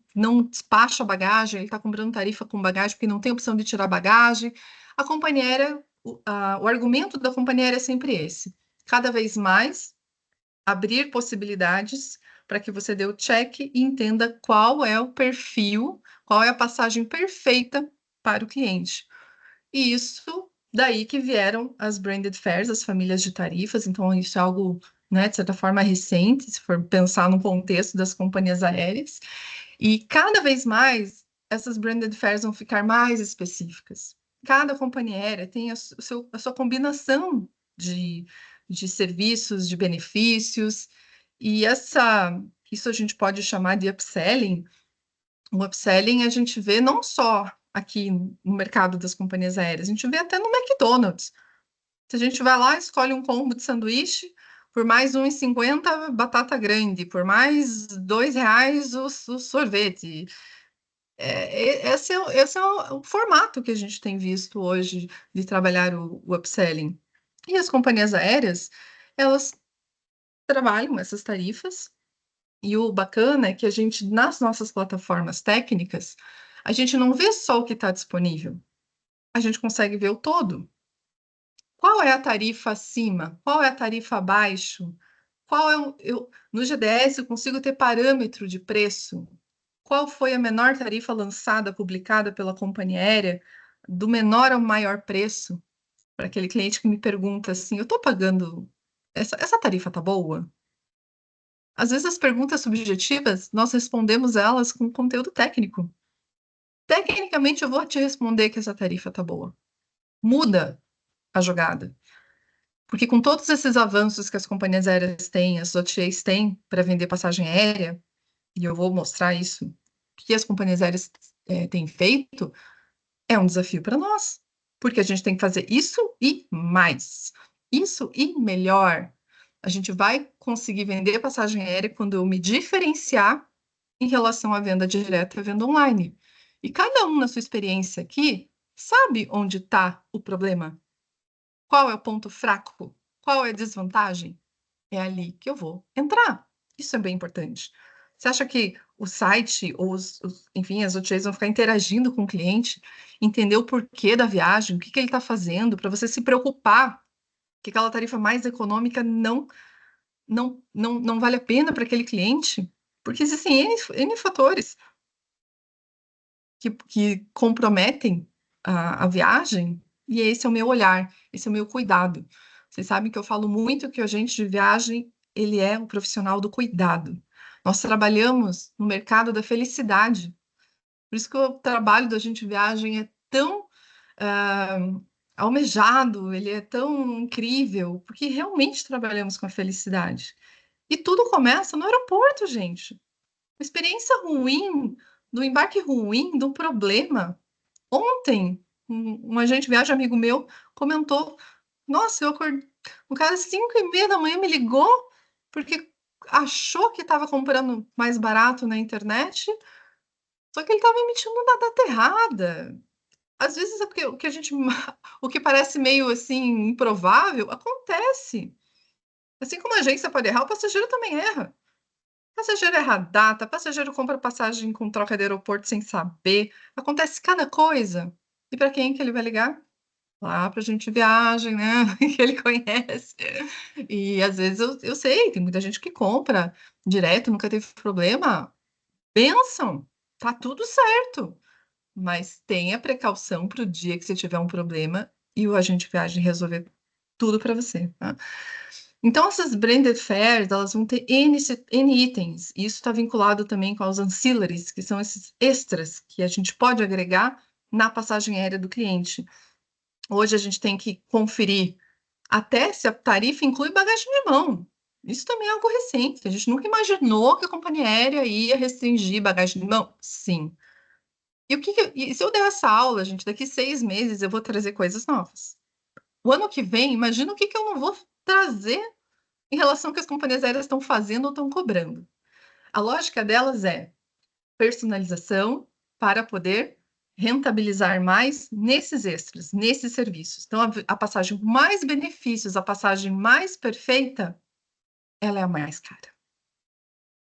A: despacha a bagagem, ele está comprando tarifa com bagagem porque não tem opção de tirar bagagem. A companhia aérea, o argumento da companhia aérea é sempre esse: cada vez mais abrir possibilidades para que você dê o check e entenda qual é o perfil, qual é a passagem perfeita para o cliente. E isso daí que vieram as branded fares, as famílias de tarifas. Então, isso é algo, né, de certa forma recente, se for pensar no contexto das companhias aéreas. E cada vez mais essas branded fares vão ficar mais específicas. Cada companhia aérea tem a sua combinação de, de serviços, de benefícios, e isso a gente pode chamar de upselling. O upselling a gente vê não só aqui no mercado das companhias aéreas, a gente vê até no McDonald's. Se a gente vai lá, escolhe um combo de sanduíche, por mais R$ 1,50 batata grande, por mais R$ 2 o sorvete. Esse é o formato que a gente tem visto hoje de trabalhar o upselling. E as companhias aéreas, elas trabalham essas tarifas, e o bacana é que a gente, nas nossas plataformas técnicas, a gente não vê só o que está disponível, a gente consegue ver o todo. Qual é a tarifa acima? Qual é a tarifa abaixo? No GDS eu consigo ter parâmetro de preço. Qual foi a menor tarifa lançada, publicada pela companhia aérea, do menor ao maior preço? Para aquele cliente que me pergunta assim, eu estou pagando, essa tarifa tá boa? Às vezes as perguntas subjetivas, nós respondemos elas com conteúdo técnico. Tecnicamente eu vou te responder que essa tarifa tá boa. Muda a jogada. Porque com todos esses avanços que as companhias aéreas têm, as OTAs têm para vender passagem aérea, e eu vou mostrar isso, o que as companhias aéreas têm feito, é um desafio para nós. Porque a gente tem que fazer isso e mais. Isso e melhor. A gente vai conseguir vender passagem aérea quando eu me diferenciar em relação à venda direta e à venda online. E cada um, na sua experiência aqui, sabe onde está o problema? Qual é o ponto fraco? Qual é a desvantagem? É ali que eu vou entrar. Isso é bem importante. Você acha que o site ou enfim, as OTAs vão ficar interagindo com o cliente, entender o porquê da viagem, o que que ele está fazendo, para você se preocupar que aquela tarifa mais econômica não vale a pena para aquele cliente? Porque existem N fatores que comprometem a viagem, e esse é o meu olhar, esse é o meu cuidado. Vocês sabem que eu falo muito que o agente de viagem ele é um profissional do cuidado. Nós trabalhamos no mercado da felicidade. Por isso que o trabalho da Gente Viagem é tão ah, almejado, ele é tão incrível, porque realmente trabalhamos com a felicidade. E tudo começa no aeroporto, gente. Uma experiência ruim, do embarque ruim, do problema. Ontem, um agente de viagem amigo meu comentou: Nossa, eu acordei. O cara, às 5h30 da manhã, me ligou porque achou que estava comprando mais barato na internet, só que ele estava emitindo na data errada. Às vezes é porque o que a gente, o que parece meio assim improvável, acontece. Assim como a agência pode errar, o passageiro também erra. Passageiro erra a data, passageiro compra passagem com troca de aeroporto sem saber. Acontece cada coisa. E para quem que ele vai ligar? Lá para a gente viagem, né? Que ele conhece. E às vezes eu sei, tem muita gente que compra direto, nunca teve problema. Benção, tá tudo certo. Mas tenha precaução para o dia que você tiver um problema e o agente de viagem resolver tudo para você, tá? Então, essas branded fares, elas vão ter N itens. E isso está vinculado também com os ancillaries, que são esses extras que a gente pode agregar na passagem aérea do cliente. Hoje a gente tem que conferir até se a tarifa inclui bagagem de mão. Isso também é algo recente. A gente nunca imaginou que a companhia aérea ia restringir bagagem de mão. Sim. E se eu der essa aula, gente, daqui 6 meses eu vou trazer coisas novas. O ano que vem, imagina o que eu não vou trazer em relação ao que as companhias aéreas estão fazendo ou estão cobrando. A lógica delas é personalização para poder rentabilizar mais nesses extras, nesses serviços. Então, a passagem com mais benefícios, a passagem mais perfeita, ela é a mais cara.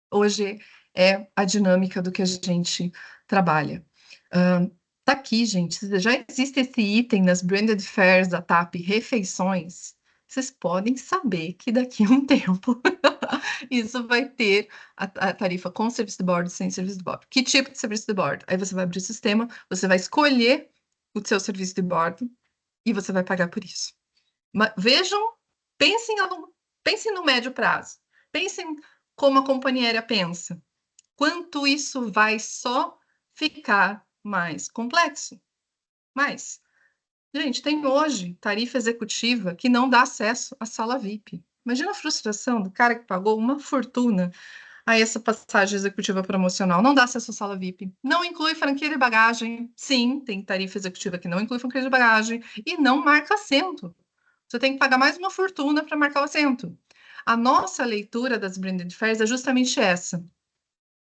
A: Hoje é a dinâmica do que a gente trabalha. Tá aqui, gente. Já existe esse item nas branded fares da TAP, refeições. Vocês podem saber que daqui a um tempo isso vai ter a tarifa com serviço de bordo e sem serviço de bordo. Que tipo de serviço de bordo? Aí você vai abrir o sistema, você vai escolher o seu serviço de bordo e você vai pagar por isso. Mas vejam, pensem, pensem no médio prazo. Pensem como a companhia aérea pensa. Quanto isso vai só ficar mais complexo? Mas, gente, tem hoje tarifa executiva que não dá acesso à sala VIP. Imagina a frustração do cara que pagou uma fortuna a essa passagem executiva promocional. Não dá acesso à sala VIP. Não inclui franquia de bagagem. Sim, tem tarifa executiva que não inclui franquia de bagagem. E não marca assento. Você tem que pagar mais uma fortuna para marcar o assento. A nossa leitura das branded fares é justamente essa.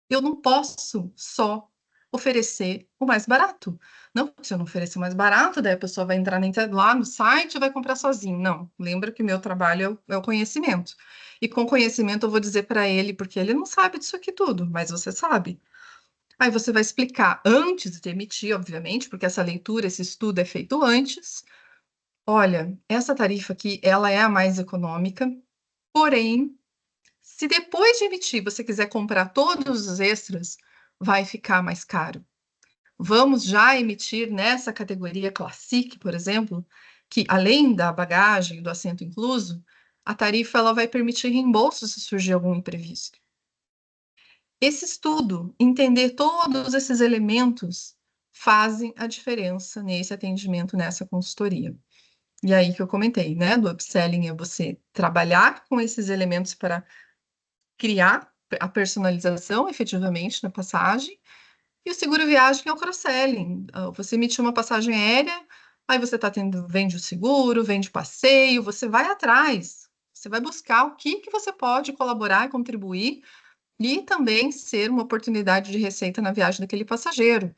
A: Eu não posso só oferecer o mais barato. Não, se eu não oferecer o mais barato, daí a pessoa vai entrar lá no site e vai comprar sozinho. Não, lembra que o meu trabalho é o conhecimento. E com conhecimento eu vou dizer para ele, porque ele não sabe disso aqui tudo, mas você sabe. Aí você vai explicar antes de emitir, obviamente, porque essa leitura, esse estudo é feito antes. Olha, essa tarifa aqui, ela é a mais econômica, porém, se depois de emitir você quiser comprar todos os extras, vai ficar mais caro. Vamos já emitir nessa categoria Classic, por exemplo, que além da bagagem, do assento incluso, a tarifa ela vai permitir reembolso se surgir algum imprevisto. Esse estudo, entender todos esses elementos, fazem a diferença nesse atendimento, nessa consultoria. E aí que eu comentei, né? Do upselling é você trabalhar com esses elementos para criar a personalização efetivamente na passagem, e o seguro viagem é o cross-selling. Você emitiu uma passagem aérea, aí você está tendo, vende o seguro, vende passeio, você vai atrás, você vai buscar o que você pode colaborar e contribuir, e também ser uma oportunidade de receita na viagem daquele passageiro.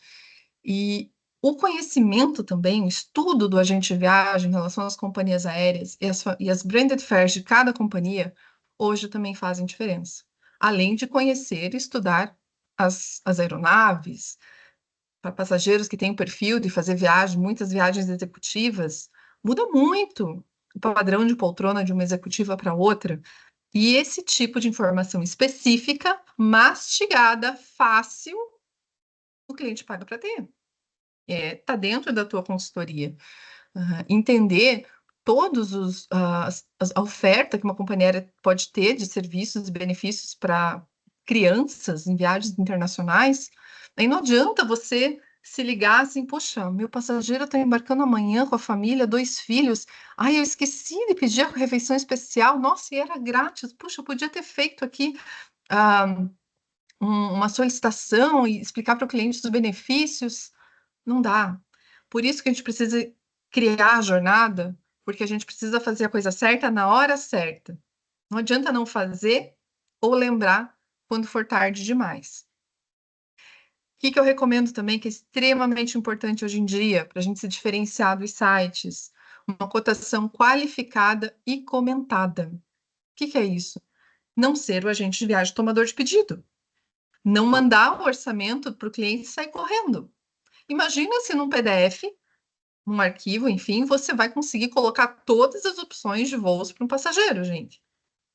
A: E o conhecimento também, o estudo do agente de viagem em relação às companhias aéreas e as branded fares de cada companhia, hoje também fazem diferença. Além de conhecer e estudar as aeronaves, para passageiros que têm o perfil de fazer viagem, muitas viagens executivas, muda muito o padrão de poltrona de uma executiva para outra. E esse tipo de informação específica, mastigada, fácil, o cliente paga para ter. Tá dentro da tua consultoria. Entender a oferta que uma companhia aérea pode ter de serviços e benefícios para crianças em viagens internacionais, aí não adianta você se ligar assim, poxa, meu passageiro está embarcando amanhã com a família, 2 filhos. Ai, eu esqueci de pedir a refeição especial. Nossa, e era grátis. Puxa, eu podia ter feito aqui ah, uma solicitação e explicar para o cliente os benefícios. Não dá. Por isso que a gente precisa criar a jornada, porque a gente precisa fazer a coisa certa na hora certa. Não adianta não fazer ou lembrar quando for tarde demais. O que que eu recomendo também, que é extremamente importante hoje em dia, para a gente se diferenciar dos sites? Uma cotação qualificada e comentada. O que que é isso? Não ser o agente de viagem tomador de pedido. Não mandar o orçamento para o cliente sair correndo. Imagina se num PDF, num arquivo, enfim, você vai conseguir colocar todas as opções de voos para um passageiro, gente.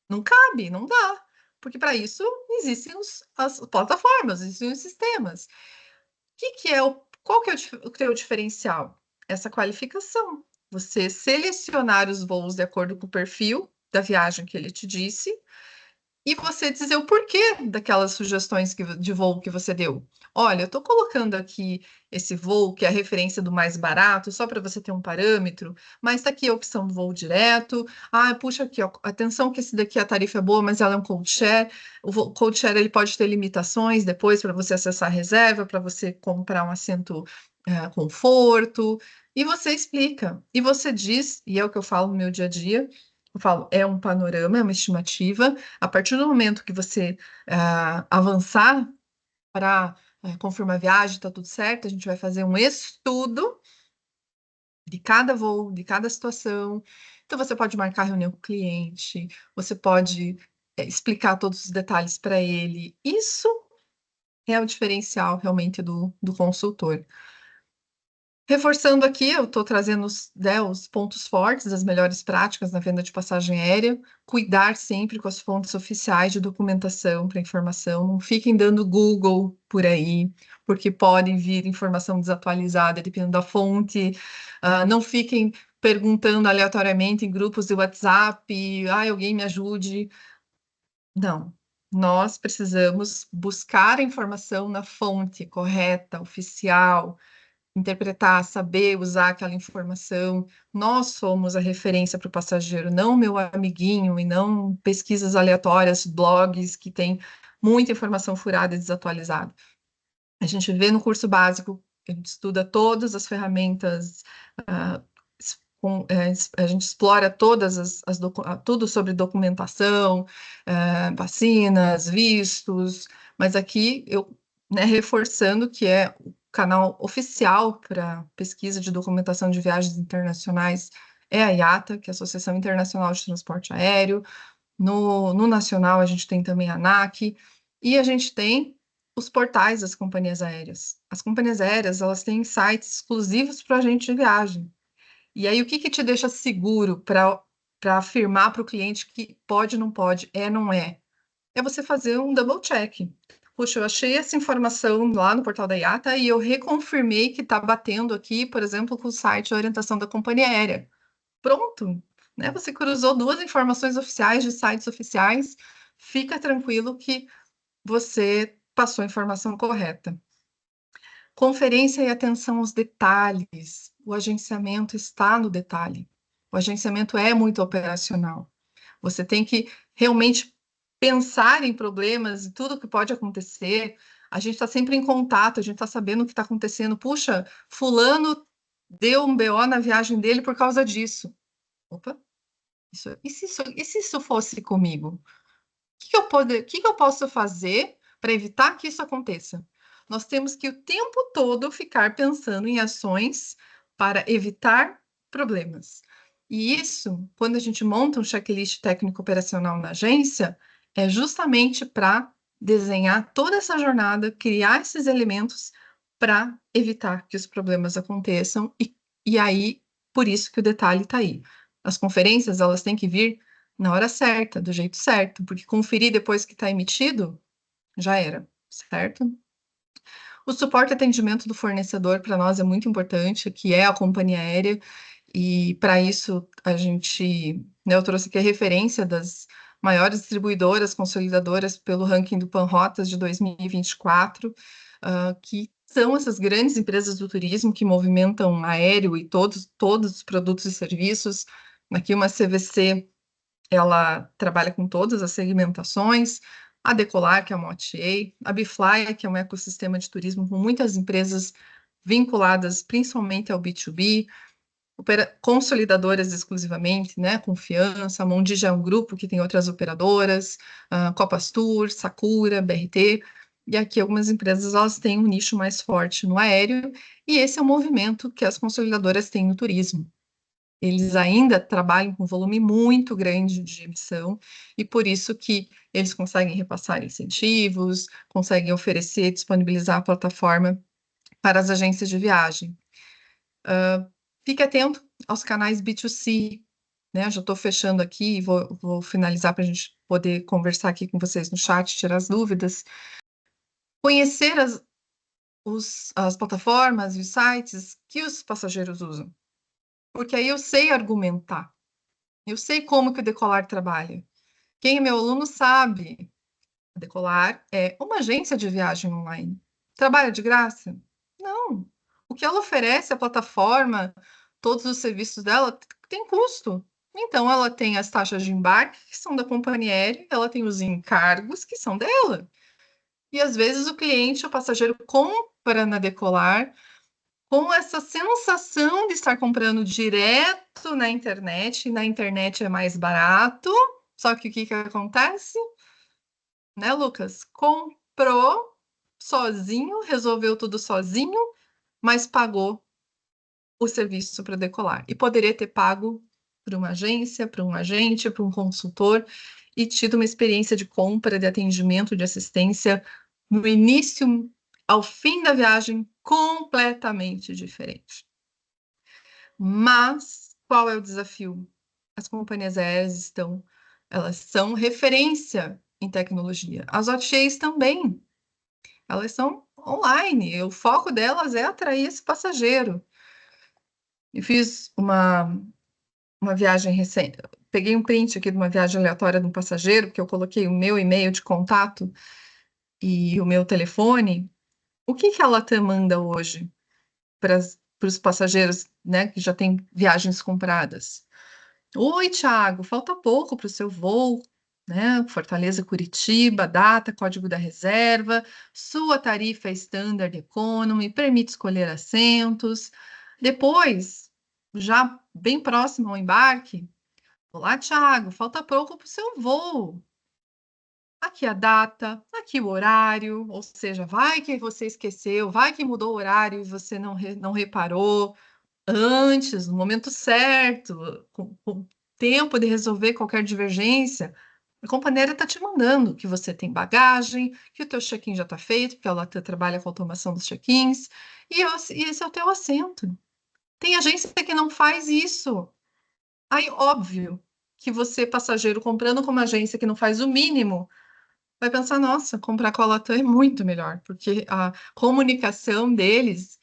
A: Não cabe, não dá. Porque para isso existem as plataformas, existem os sistemas. Qual que é o teu diferencial? Essa qualificação. Você selecionar os voos de acordo com o perfil da viagem que ele te disse e você dizer o porquê daquelas sugestões de voo que você deu. Olha, eu estou colocando aqui esse voo, que é a referência do mais barato, só para você ter um parâmetro, mas está aqui a opção do voo direto. Ah, puxa aqui, ó, atenção que esse daqui a tarifa é boa, mas ela é um code share. Code share ele pode ter limitações depois para você acessar a reserva, para você comprar um assento conforto. E você explica, e você diz, e é o que eu falo no meu dia a dia, eu falo, é um panorama, é uma estimativa. A partir do momento que você avançar para confirmar a viagem, está tudo certo, a gente vai fazer um estudo de cada voo, de cada situação. Então, você pode marcar reunião com o cliente, você pode explicar todos os detalhes para ele. Isso é o diferencial realmente do consultor. Reforçando aqui, eu estou trazendo os pontos fortes, as melhores práticas na venda de passagem aérea. Cuidar sempre com as fontes oficiais de documentação para informação. Não fiquem dando Google por aí, porque podem vir informação desatualizada, dependendo da fonte. Não fiquem perguntando aleatoriamente em grupos de WhatsApp, alguém me ajude. Não. Nós precisamos buscar a informação na fonte correta, oficial, interpretar, saber usar aquela informação. Nós somos a referência para o passageiro, não meu amiguinho e não pesquisas aleatórias, blogs que têm muita informação furada e desatualizada. A gente vê no curso básico, a gente estuda todas as ferramentas, ah, a gente explora tudo sobre documentação, vacinas, vistos, mas aqui eu, né, reforçando que é o canal oficial para pesquisa de documentação de viagens internacionais é a IATA, que é a Associação Internacional de Transporte Aéreo. No nacional, a gente tem também a ANAC, e a gente tem os portais das companhias aéreas. As companhias aéreas, elas têm sites exclusivos para agente de viagem. E aí, o que te deixa seguro para afirmar para o cliente que pode, não pode, não é? É você fazer um double check. Puxa, eu achei essa informação lá no portal da IATA e eu reconfirmei que está batendo aqui, por exemplo, com o site de orientação da companhia aérea. Pronto, né? Você cruzou duas informações oficiais de sites oficiais, fica tranquilo que você passou a informação correta. Conferência e atenção aos detalhes. O agenciamento está no detalhe. O agenciamento é muito operacional. Você tem que realmente pensar em problemas e tudo que pode acontecer. A gente está sempre em contato, a gente está sabendo o que está acontecendo. Puxa, fulano deu um BO na viagem dele por causa disso. Opa, e se isso fosse comigo? O que que eu posso fazer para evitar que isso aconteça? Nós temos que o tempo todo ficar pensando em ações para evitar problemas. E isso, quando a gente monta um checklist técnico operacional na agência, é justamente para desenhar toda essa jornada, criar esses elementos para evitar que os problemas aconteçam. E aí, por isso que o detalhe está aí. As conferências, elas têm que vir na hora certa, do jeito certo, porque conferir depois que está emitido, já era, certo? O suporte e atendimento do fornecedor para nós é muito importante, que é a companhia aérea, E para isso a gente, né, eu trouxe aqui a referência das maiores distribuidoras consolidadoras pelo ranking do Panrotas de 2024, que são essas grandes empresas do turismo que movimentam aéreo e todos os produtos e serviços. Aqui uma CVC, ela trabalha com todas as segmentações, a Decolar, que é uma OTA, a Bifly, que é um ecossistema de turismo com muitas empresas vinculadas principalmente ao B2B, consolidadoras exclusivamente, né? Confiança, a Mondija é um grupo que tem outras operadoras, Copas Tour, Sakura, BRT, e aqui algumas empresas elas têm um nicho mais forte no aéreo, e esse é o movimento que as consolidadoras têm no turismo. Eles ainda trabalham com volume muito grande de emissão, e por isso que eles conseguem repassar incentivos, conseguem oferecer, disponibilizar a plataforma para as agências de viagem. Fique atento aos canais B2C, né? Já estou fechando aqui e vou finalizar para a gente poder conversar aqui com vocês no chat, tirar as dúvidas. Conhecer as plataformas e os sites que os passageiros usam, porque aí eu sei argumentar, eu sei como que o Decolar trabalha. Quem é meu aluno sabe, a Decolar é uma agência de viagem online. Trabalha de graça? Não. O que ela oferece, a plataforma, todos os serviços dela, tem custo. Então, ela tem as taxas de embarque, que são da companhia aérea, ela tem os encargos, que são dela. E às vezes o cliente, o passageiro, compra na Decolar com essa sensação de estar comprando direto na internet, e na internet é mais barato. Só que o que acontece? Né, Lucas? Comprou sozinho, resolveu tudo sozinho, mas pagou o serviço para Decolar. E poderia ter pago para uma agência, para um agente, para um consultor e tido uma experiência de compra, de atendimento, de assistência no início ao fim da viagem completamente diferente. Mas qual é o desafio? As companhias aéreas elas são referência em tecnologia. As OTAs também, elas são online. O foco delas é atrair esse passageiro. Eu fiz uma viagem recente, peguei um print aqui de uma viagem aleatória de um passageiro, porque eu coloquei o meu e-mail de contato e o meu telefone. O que a Latam manda hoje para os passageiros, né, que já têm viagens compradas? Oi, Thiago, falta pouco para o seu voo, né? Fortaleza, Curitiba, data, código da reserva, sua tarifa é Standard Economy, permite escolher assentos. Depois, já bem próximo ao embarque, olá, Thiago, falta pouco para o seu voo. Aqui a data, aqui o horário, ou seja, vai que você esqueceu, vai que mudou o horário e você não reparou antes, no momento certo, com tempo de resolver qualquer divergência, a companhia está te mandando que você tem bagagem, que o teu check-in já está feito, porque ela trabalha com automação dos check-ins, e esse é o teu assento. Tem agência que não faz isso. Aí, óbvio, que você, passageiro, comprando com uma agência que não faz o mínimo, vai pensar, nossa, comprar com a Latam é muito melhor, porque a comunicação deles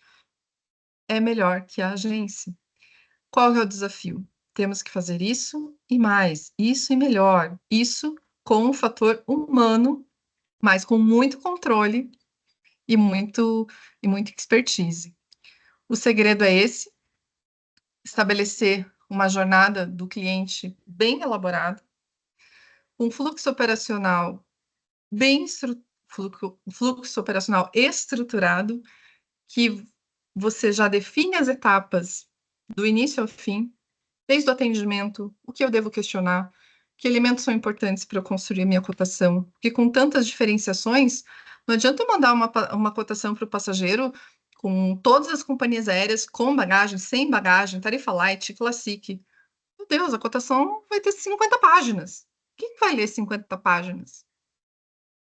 A: é melhor que a agência. Qual é o desafio? Temos que fazer isso e mais, isso e melhor, isso com o fator humano, mas com muito controle e muito expertise. O segredo é esse: estabelecer uma jornada do cliente bem elaborada, um fluxo operacional fluxo operacional estruturado, que você já define as etapas do início ao fim, desde o atendimento, o que eu devo questionar, que elementos são importantes para eu construir a minha cotação, porque com tantas diferenciações, não adianta eu mandar uma cotação para o passageiro com todas as companhias aéreas, com bagagem, sem bagagem, tarifa light, classic. Meu Deus, a cotação vai ter 50 páginas. Quem vai ler 50 páginas?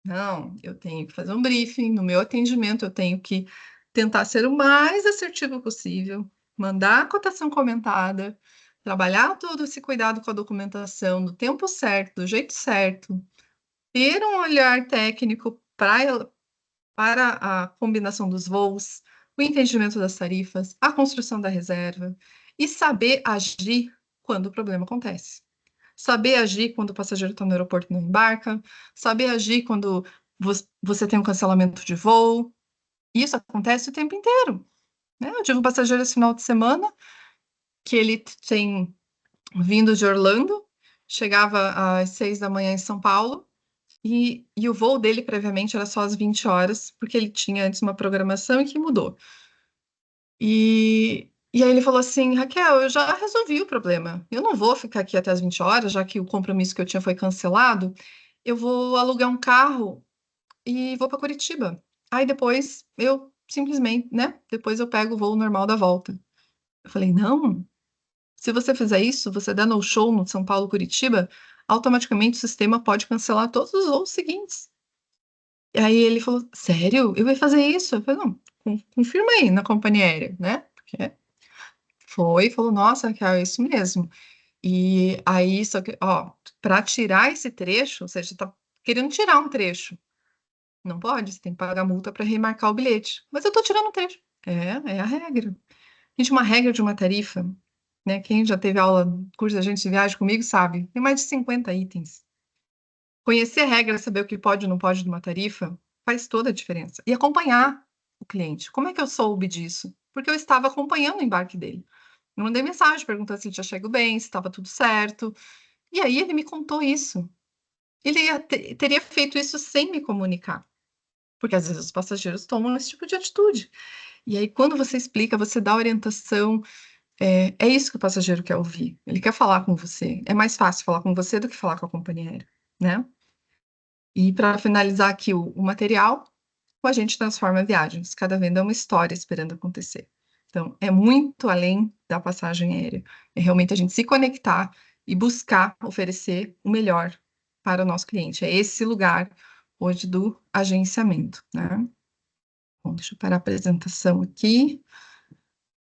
A: Não, eu tenho que fazer um briefing, no meu atendimento eu tenho que tentar ser o mais assertivo possível, mandar a cotação comentada, trabalhar todo esse cuidado com a documentação no tempo certo, do jeito certo, ter um olhar técnico para a combinação dos voos, o entendimento das tarifas, a construção da reserva. e saber agir quando o problema acontece. Saber agir quando o passageiro está no aeroporto e não embarca, saber agir quando você tem um cancelamento de voo. Isso acontece o tempo inteiro, né? Eu tive um passageiro esse final de semana que ele tem vindo de Orlando, chegava às 6 da manhã em São Paulo, e o voo dele previamente era só às 20 horas, porque ele tinha antes uma programação e que mudou. E aí ele falou assim, Raquel, eu já resolvi o problema. Eu não vou ficar aqui até as 20 horas, já que o compromisso que eu tinha foi cancelado. Eu vou alugar um carro e vou para Curitiba. Aí depois eu simplesmente, né? Depois eu pego o voo normal da volta. Eu falei, não, se você fizer isso, você der no show no São Paulo, Curitiba, automaticamente o sistema pode cancelar todos os voos seguintes. E aí ele falou, sério? Eu ia fazer isso? Eu falei, não, confirma aí na companhia aérea, né? Porque foi, e falou, nossa, Raquel, é isso mesmo. E aí, só que, ó, para tirar esse trecho, ou seja, você tá querendo tirar um trecho. Não pode, você tem que pagar multa para remarcar o bilhete. Mas eu tô tirando um trecho. É a regra. Gente, uma regra de uma tarifa, né? Quem já teve aula, curso de agente de viagem comigo sabe, tem mais de 50 itens. Conhecer a regra, saber o que pode e não pode de uma tarifa, faz toda a diferença. E acompanhar o cliente. Como é que eu soube disso? Porque eu estava acompanhando o embarque dele. Eu mandei mensagem perguntando se ele tinha chegado bem, se estava tudo certo. E aí ele me contou isso. Ele teria feito isso sem me comunicar. Porque às vezes os passageiros tomam esse tipo de atitude. E aí, quando você explica, você dá orientação, é isso que o passageiro quer ouvir. Ele quer falar com você. É mais fácil falar com você do que falar com a companhia aérea, né? E para finalizar aqui o material, o agente transforma viagens. Cada venda é uma história esperando acontecer. Então, é muito além da passagem aérea. É realmente a gente se conectar e buscar oferecer o melhor para o nosso cliente. É esse lugar hoje do agenciamento, né? Bom, deixa eu parar a apresentação aqui,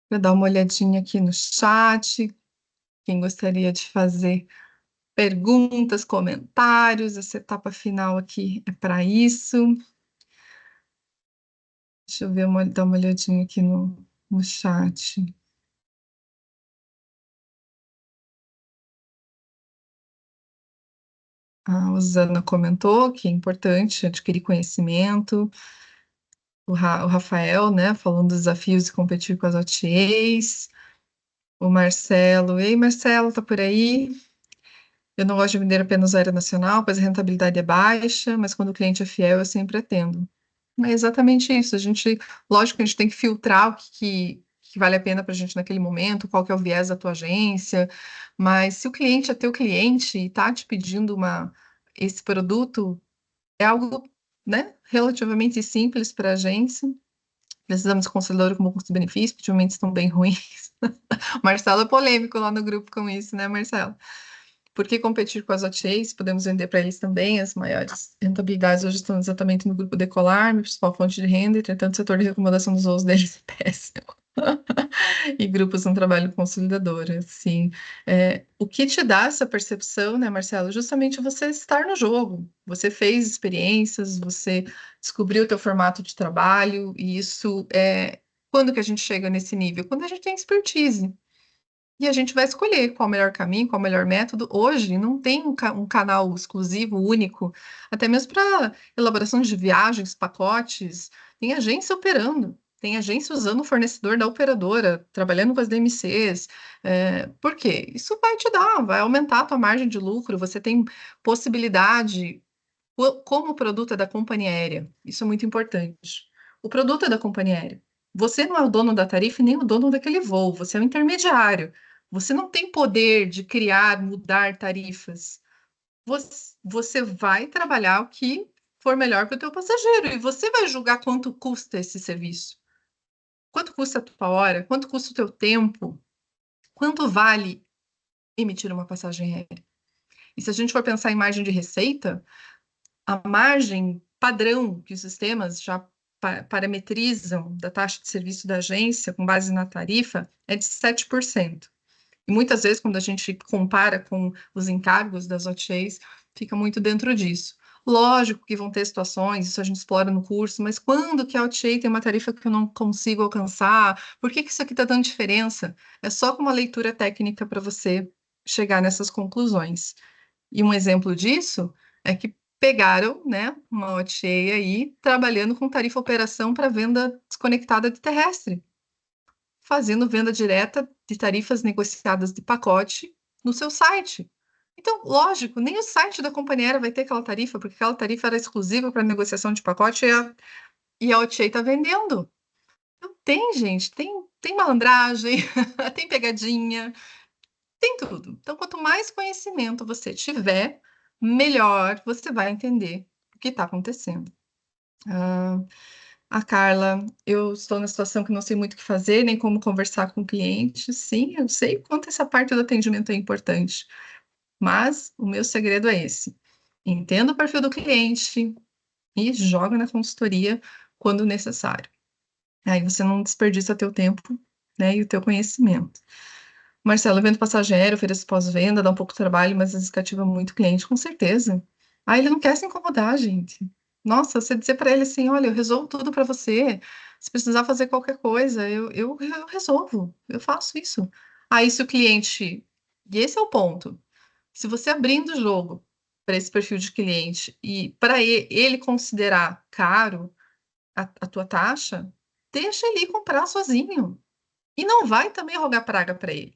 A: para dar uma olhadinha aqui no chat. Quem gostaria de fazer perguntas, comentários, essa etapa final aqui é para isso. Deixa eu ver dar uma olhadinha aqui no chat. A Osana comentou que é importante adquirir conhecimento. O Rafael, né, falando dos desafios de competir com as OTAs. O Marcelo, ei, Marcelo, tá por aí? Eu não gosto de vender apenas área nacional, pois a rentabilidade é baixa, mas quando o cliente é fiel, eu sempre atendo. É exatamente isso. Lógico que a gente tem que filtrar o que vale a pena para a gente naquele momento, qual que é o viés da tua agência, mas se o cliente é teu cliente e está te pedindo esse produto, é algo, né, relativamente simples para a agência. Precisamos de considerar como custo-benefício, porque ultimamente estão bem ruins. Marcelo é polêmico lá no grupo com isso, né, Marcelo? Por que competir com as OTAs? Podemos vender para eles também. As maiores rentabilidades hoje estão exatamente no grupo Decolar, minha principal fonte de renda, entretanto, o setor de recomendação dos voos deles é péssimo. E grupos um trabalho consolidador, assim. O que te dá essa percepção, né, Marcelo? Justamente você estar no jogo. Você fez experiências, você descobriu o teu formato de trabalho, e isso é... Quando que a gente chega nesse nível? Quando a gente tem expertise. E a gente vai escolher qual o melhor caminho, qual o melhor método. Hoje não tem um canal exclusivo, único, até mesmo para elaboração de viagens, pacotes. Tem agência operando, tem agência usando o fornecedor da operadora, trabalhando com as DMCs. Por quê? Isso vai te dar, vai aumentar a tua margem de lucro. Você tem possibilidade, como o produto é da companhia aérea. Isso é muito importante. O produto é da companhia aérea. Você não é o dono da tarifa e nem o dono daquele voo, você é o intermediário. Você não tem poder de criar, mudar tarifas. Você vai trabalhar o que for melhor para o teu passageiro e você vai julgar quanto custa esse serviço. Quanto custa a tua hora? Quanto custa o teu tempo? Quanto vale emitir uma passagem aérea? E se a gente for pensar em margem de receita, a margem padrão que os sistemas já parametrizam da taxa de serviço da agência com base na tarifa é de 7%. E muitas vezes, quando a gente compara com os encargos das OTAs, fica muito dentro disso. Lógico que vão ter situações, isso a gente explora no curso, mas quando que a OTA tem uma tarifa que eu não consigo alcançar? Por que que isso aqui está dando diferença? É só com uma leitura técnica para você chegar nessas conclusões. E um exemplo disso é que pegaram, né, uma OTA aí trabalhando com tarifa operação para venda desconectada de terrestre, fazendo venda direta de tarifas negociadas de pacote no seu site. Então, lógico, nem o site da companhia aérea vai ter aquela tarifa, porque aquela tarifa era exclusiva para negociação de pacote e a OTA está vendendo. Então, tem, gente, tem malandragem, tem pegadinha, tem tudo. Então, quanto mais conhecimento você tiver, melhor você vai entender o que está acontecendo. Ah, a Carla, eu estou na situação que não sei muito o que fazer, nem como conversar com o cliente. Sim, eu sei o quanto essa parte do atendimento é importante, mas o meu segredo é esse. Entenda o perfil do cliente e joga na consultoria quando necessário. Aí você não desperdiça teu tempo, né, e o teu conhecimento. Marcelo, vendo passagem aérea, ofereço pós-venda, dá um pouco de trabalho, mas às vezes cativa muito cliente, com certeza. Ah, ele não quer se incomodar, gente. Nossa, você dizer para ele assim, olha, eu resolvo tudo para você. Se precisar fazer qualquer coisa, eu resolvo, eu faço isso. Aí se o cliente, e esse é o ponto, se você abrindo o jogo para esse perfil de cliente e para ele considerar caro a tua taxa, deixa ele ir comprar sozinho. E não vai também rogar praga para ele.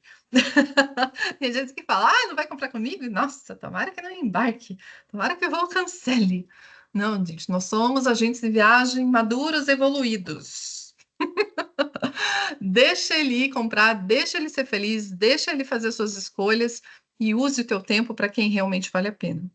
A: Tem gente que fala, ah, não vai comprar comigo? Nossa, tomara que não embarque, tomara que o voo cancele. Não, gente, nós somos agentes de viagem maduros, evoluídos. Deixa ele ir comprar, deixa ele ser feliz, deixa ele fazer suas escolhas e use o teu tempo para quem realmente vale a pena.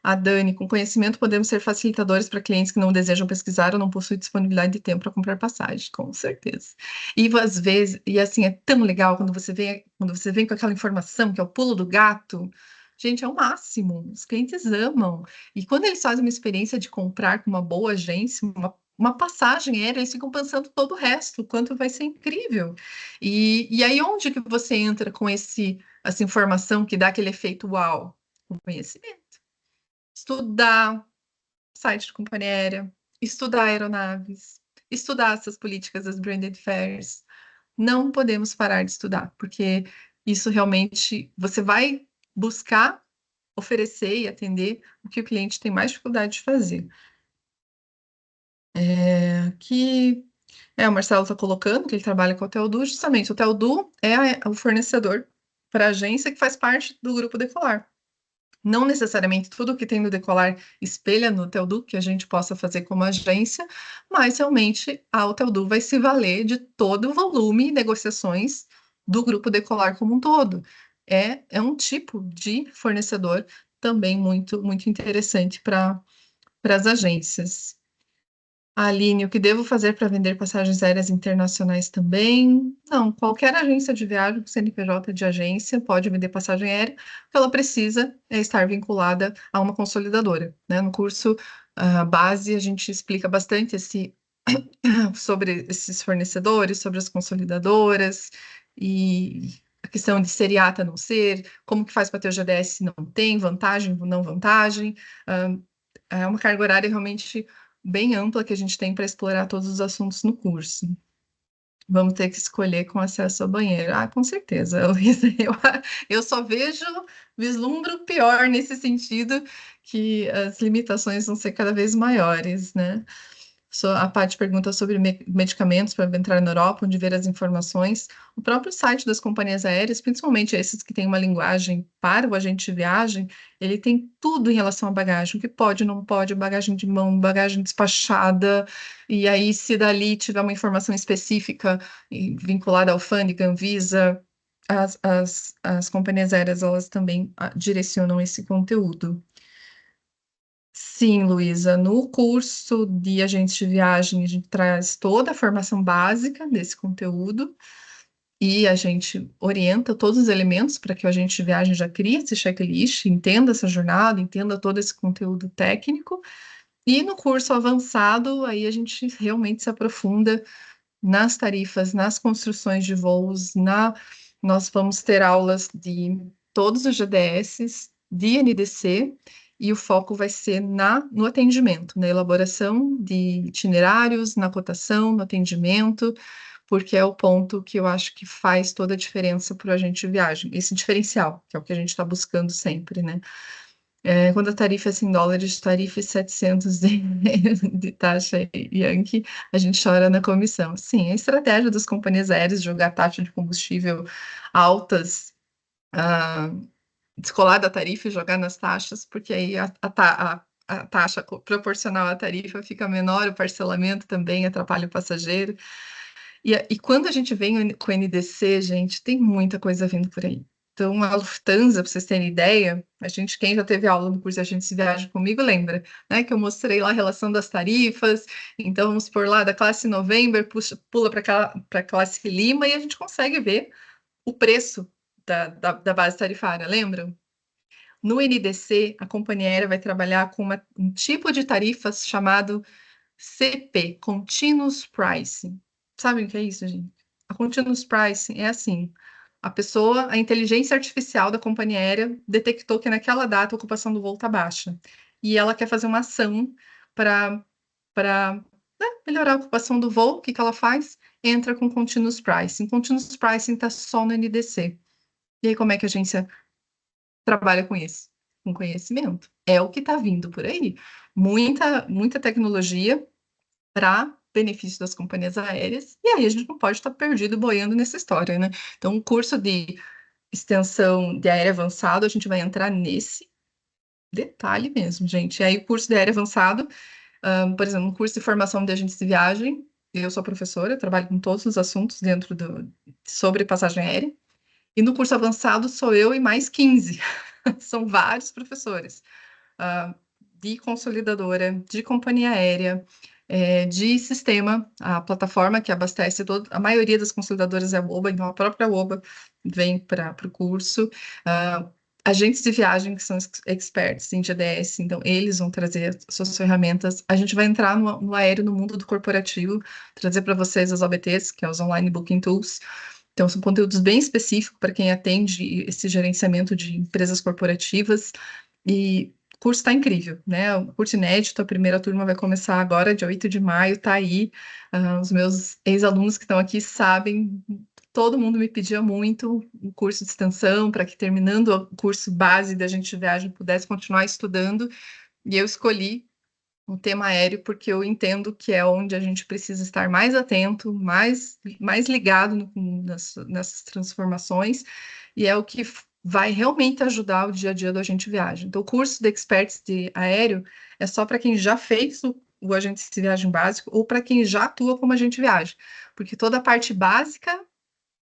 A: A Dani, com conhecimento, podemos ser facilitadores para clientes que não desejam pesquisar ou não possuem disponibilidade de tempo para comprar passagem, com certeza. E às vezes, e assim, é tão legal quando você vem com aquela informação que é o pulo do gato. Gente, é o máximo. Os clientes amam. E quando eles fazem uma experiência de comprar com uma boa agência, uma passagem aérea, eles ficam pensando todo o resto, o quanto vai ser incrível. E aí, onde que você entra com essa informação que dá aquele efeito uau? Com conhecimento. Estudar site de companhia aérea, estudar aeronaves, estudar essas políticas das branded fares. Não podemos parar de estudar, porque isso realmente você vai buscar oferecer e atender o que o cliente tem mais dificuldade de fazer. Que o Marcelo está colocando que ele trabalha com o Hotel Du, justamente o Hotel Du é o fornecedor para a agência que faz parte do grupo Decolar. Não necessariamente tudo que tem no Decolar espelha no Teldu, que a gente possa fazer como agência, mas realmente a Teldu vai se valer de todo o volume e negociações do grupo Decolar como um todo. É um tipo de fornecedor também muito, muito interessante para as agências. Aline, o que devo fazer para vender passagens aéreas internacionais também? Não, qualquer agência de viagem, CNPJ de agência, pode vender passagem aérea. O que ela precisa é estar vinculada a uma consolidadora, né? No curso base, a gente explica bastante sobre esses fornecedores, sobre as consolidadoras e a questão de ser IATA não ser, como que faz para ter o GDS se não tem, vantagem ou não vantagem. Ah, é uma carga horária realmente bem ampla que a gente tem para explorar todos os assuntos no curso. Vamos ter que escolher com acesso ao banheiro. Ah, com certeza, Luísa. Eu só vislumbro pior nesse sentido, que as limitações vão ser cada vez maiores, né? A Paty pergunta sobre medicamentos para entrar na Europa, onde ver as informações. O próprio site das companhias aéreas, principalmente esses que têm uma linguagem para o agente de viagem, ele tem tudo em relação à bagagem, o que pode, não pode, bagagem de mão, bagagem despachada, e aí se dali tiver uma informação específica vinculada à alfândega, Anvisa, as companhias aéreas, elas também direcionam esse conteúdo. Sim, Luísa, no curso de agentes de viagem, a gente traz toda a formação básica desse conteúdo e a gente orienta todos os elementos para que o agente de viagem já crie esse checklist, entenda essa jornada, entenda todo esse conteúdo técnico. E no curso avançado, aí a gente realmente se aprofunda nas tarifas, nas construções de voos, nós vamos ter aulas de todos os GDS, de NDC e o foco vai ser no atendimento, na elaboração de itinerários, na cotação, no atendimento, porque é o ponto que eu acho que faz toda a diferença para o agente de viagem, esse diferencial, que é o que a gente está buscando sempre, né? Quando a tarifa é em dólares, tarifa 700 de taxa Yankee, a gente chora na comissão. Sim, a estratégia das companhias aéreas de jogar taxa de combustível altas, ah, descolar da tarifa e jogar nas taxas, porque aí a taxa proporcional à tarifa fica menor, o parcelamento também atrapalha o passageiro. E quando a gente vem com o NDC, gente, tem muita coisa vindo por aí. Então, a Lufthansa, para vocês terem ideia, quem já teve aula no curso de Agentes de Viagem comigo, lembra, né, que eu mostrei lá a relação das tarifas. Então, vamos por lá, da classe November, pula para a classe Lima, e a gente consegue ver o preço da base tarifária, lembram? No NDC, a companhia aérea vai trabalhar com um tipo de tarifas chamado CP, Continuous Pricing. Sabem o que é isso, gente? A Continuous Pricing é assim: a inteligência artificial da companhia aérea detectou que naquela data a ocupação do voo está baixa. E ela quer fazer uma ação para melhorar a ocupação do voo. O que que ela faz? Entra com Continuous Pricing. Continuous Pricing está só no NDC. E aí, como é que a agência trabalha com isso? Com conhecimento. É o que está vindo por aí. Muita tecnologia para benefício das companhias aéreas, e aí a gente não pode estar perdido boiando nessa história, né? Então, o curso de extensão de aéreo avançado, a gente vai entrar nesse detalhe mesmo, gente. E aí, o curso de aéreo avançado, por exemplo, um curso de formação de agentes de viagem, eu sou professora, eu trabalho com todos os assuntos sobre passagem aérea, e no curso avançado sou eu e mais 15. São vários professores, ah, de consolidadora, de companhia aérea, de sistema, a plataforma que abastece a maioria das consolidadoras é a Oba, então a própria Oba vem para o curso. Ah, agentes de viagem que são experts em GDS, então eles vão trazer as suas ferramentas. A gente vai entrar no aéreo, no mundo do corporativo, trazer para vocês as OBTs, que é os Online Booking Tools. Então, são conteúdos bem específicos para quem atende esse gerenciamento de empresas corporativas. E o curso está incrível, né? O curso inédito, a primeira turma vai começar agora, dia 8 de maio, tá aí. Os meus ex-alunos que estão aqui sabem, todo mundo me pedia muito o curso de extensão, para que terminando o curso base da gente de viagem pudesse continuar estudando. E eu escolhi o tema aéreo porque eu entendo que é onde a gente precisa estar mais atento, mais ligado nessas transformações, e é o que vai realmente ajudar o dia a dia do agente de viagem. Então, o curso de Experts de aéreo é só para quem já fez o agente de viagem básico ou para quem já atua como agente de viagem, porque toda a parte básica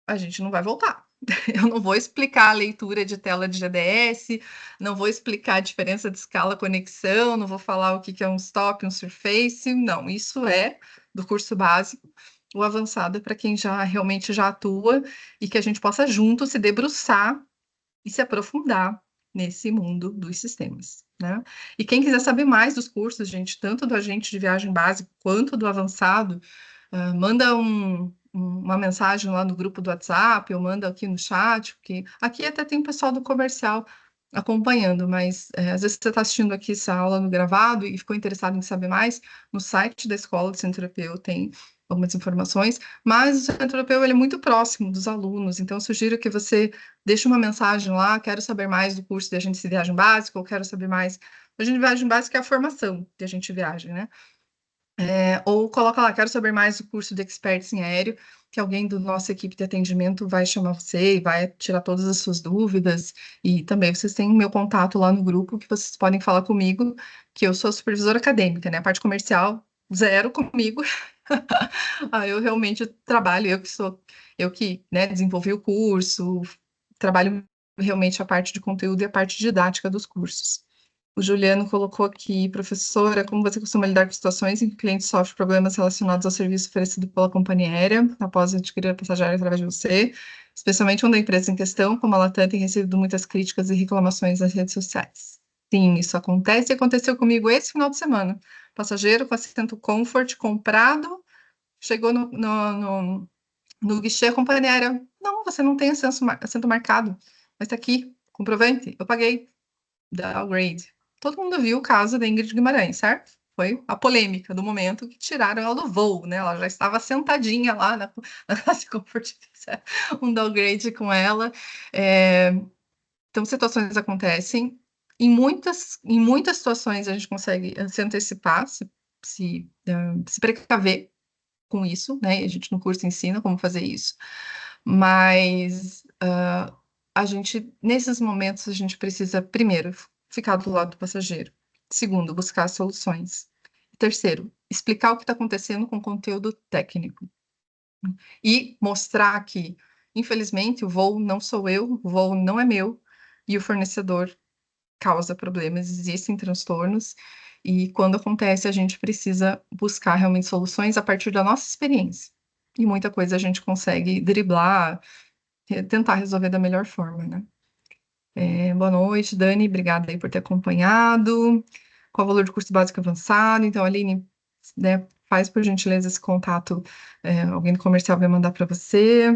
A: a gente não vai voltar. Eu não vou explicar a leitura de tela de GDS, não vou explicar a diferença de escala conexão, não vou falar o que é um stop, um surface, não, isso é do curso básico. O avançado é para quem já realmente já atua e que a gente possa junto se debruçar e se aprofundar nesse mundo dos sistemas, né? E quem quiser saber mais dos cursos, gente, tanto do agente de viagem básico quanto do avançado, manda uma mensagem lá no grupo do WhatsApp, ou manda aqui no chat, porque aqui até tem o pessoal do comercial acompanhando, mas às vezes você está assistindo aqui essa aula no gravado e ficou interessado em saber mais, no site da Escola do Centro Europeu tem algumas informações, mas o Centro Europeu ele é muito próximo dos alunos, então eu sugiro que você deixe uma mensagem lá, quero saber mais do curso de agente de viagem básico, ou quero saber mais. A agente de viagem básica é a formação de agente de viagem, né? Ou coloca lá, quero saber mais do curso de Experts em Aéreo, que alguém da nossa equipe de atendimento vai chamar você e vai tirar todas as suas dúvidas. E também vocês têm meu contato lá no grupo, que vocês podem falar comigo, que eu sou supervisora acadêmica, né? A parte comercial, zero comigo. Eu realmente trabalho, eu que, né, desenvolvi o curso, trabalho realmente a parte de conteúdo e a parte didática dos cursos. O Juliano colocou aqui, professora, como você costuma lidar com situações em que o cliente sofre problemas relacionados ao serviço oferecido pela companhia aérea, após adquirir a passagem aérea através de você, especialmente quando a empresa em questão, como a Latam, tem recebido muitas críticas e reclamações nas redes sociais? Sim, isso acontece e aconteceu comigo esse final de semana. Passageiro com assento Comfort comprado, chegou no guichê, a companhia aérea, não, você não tem assento marcado, mas está aqui, comprovante, eu paguei, downgrade. todo mundo viu o caso da Ingrid Guimarães, certo? Foi a polêmica do momento que tiraram ela do voo, né? Ela já estava sentadinha lá na classe Comfort, fizeram um downgrade com ela. É, então, situações acontecem. Em muitas situações a gente consegue se antecipar, se precaver com isso, né? E a gente no curso ensina como fazer isso. Mas nesses momentos, a gente precisa, primeiro, ficar do lado do passageiro. Segundo, buscar soluções. Terceiro, explicar o que está acontecendo com conteúdo técnico. E mostrar que, infelizmente, o voo não sou eu, o voo não é meu, e o fornecedor causa problemas, existem transtornos, e quando acontece, a gente precisa buscar realmente soluções a partir da nossa experiência. E muita coisa a gente consegue driblar, tentar resolver da melhor forma, né? Boa noite, Dani, obrigada aí por ter acompanhado. Qual o valor do curso básico avançado? Então, Aline, né, faz por gentileza esse contato, alguém do comercial vai mandar para você.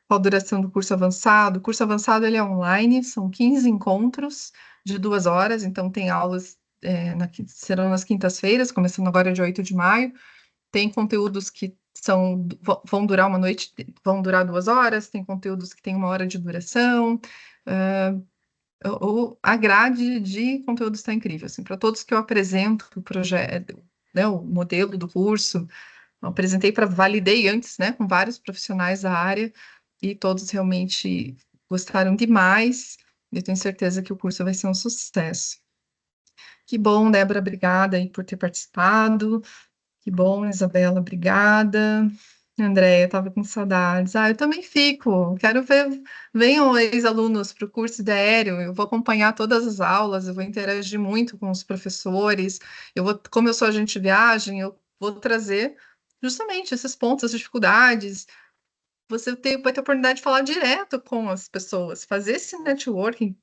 A: Qual a duração do curso avançado? O curso avançado ele é online, são 15 encontros de 2 horas, então tem aulas, serão nas quintas-feiras, começando agora dia 8 de maio. Tem conteúdos que vão durar uma noite, vão durar 2 horas, tem conteúdos que têm 1 hora de duração. A grade de conteúdo está incrível. Assim, para todos que eu apresento o projeto, né, o modelo do curso, eu apresentei validei antes, né, com vários profissionais da área, e todos realmente gostaram demais. Eu tenho certeza que o curso vai ser um sucesso. Que bom, Débora, obrigada aí por ter participado. Que bom, Isabela, obrigada. Andréia, estava com saudades. Eu também fico. Quero ver, venham ex-alunos para o curso de aéreo. Eu vou acompanhar todas as aulas, eu vou interagir muito com os professores. Como eu sou agente de viagem, eu vou trazer justamente esses pontos, as dificuldades. Vai ter a oportunidade de falar direto com as pessoas, fazer esse networking,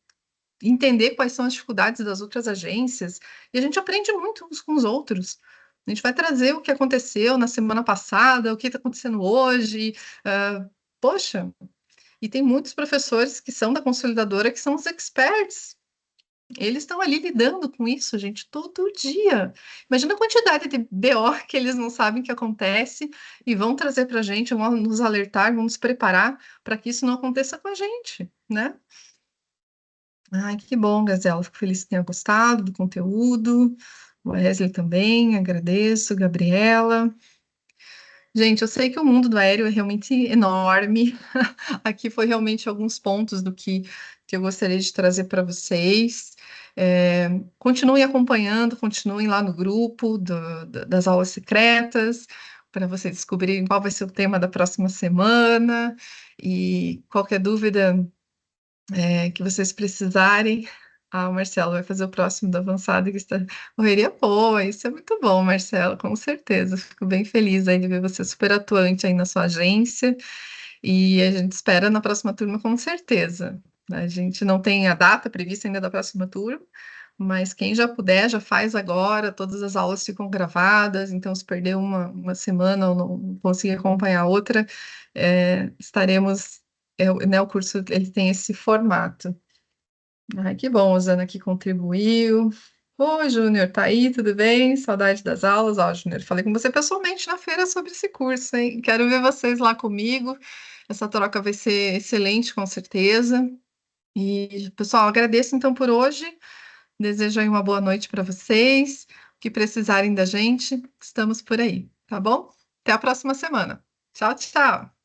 A: entender quais são as dificuldades das outras agências, e a gente aprende muito uns com os outros. A gente vai trazer o que aconteceu na semana passada, o que está acontecendo hoje. Poxa, e tem muitos professores que são da consolidadora que são os experts. Eles estão ali lidando com isso, gente, todo dia. Imagina a quantidade de BO que eles não sabem que acontece e vão trazer para a gente, vão nos alertar, vão nos preparar para que isso não aconteça com a gente, né? Ai, que bom, Gazela. Fico feliz que tenha gostado do conteúdo. O Wesley também, agradeço. Gabriela. Gente, eu sei que o mundo do aéreo é realmente enorme. Aqui foi realmente alguns pontos do que eu gostaria de trazer para vocês. Continuem acompanhando, continuem lá no grupo das aulas secretas, para vocês descobrirem qual vai ser o tema da próxima semana. E qualquer dúvida que vocês precisarem. O Marcelo vai fazer o próximo do avançado que está correria boa. Isso é muito bom, Marcelo, com certeza. Fico bem feliz aí de ver você super atuante aí na sua agência. E a gente espera na próxima turma com certeza. A gente não tem a data prevista ainda da próxima turma, mas quem já puder, já faz agora. Todas as aulas ficam gravadas, então se perder uma semana ou não conseguir acompanhar outra, estaremos. Né, o curso ele tem esse formato. Ai, que bom, Osana que contribuiu. Oi, Júnior, tá aí, tudo bem? Saudade das aulas. Ó, Júnior, falei com você pessoalmente na feira sobre esse curso, hein? Quero ver vocês lá comigo. Essa troca vai ser excelente, com certeza. E, pessoal, agradeço então por hoje. Desejo aí uma boa noite para vocês. O que precisarem da gente, estamos por aí, tá bom? Até a próxima semana. Tchau, tchau.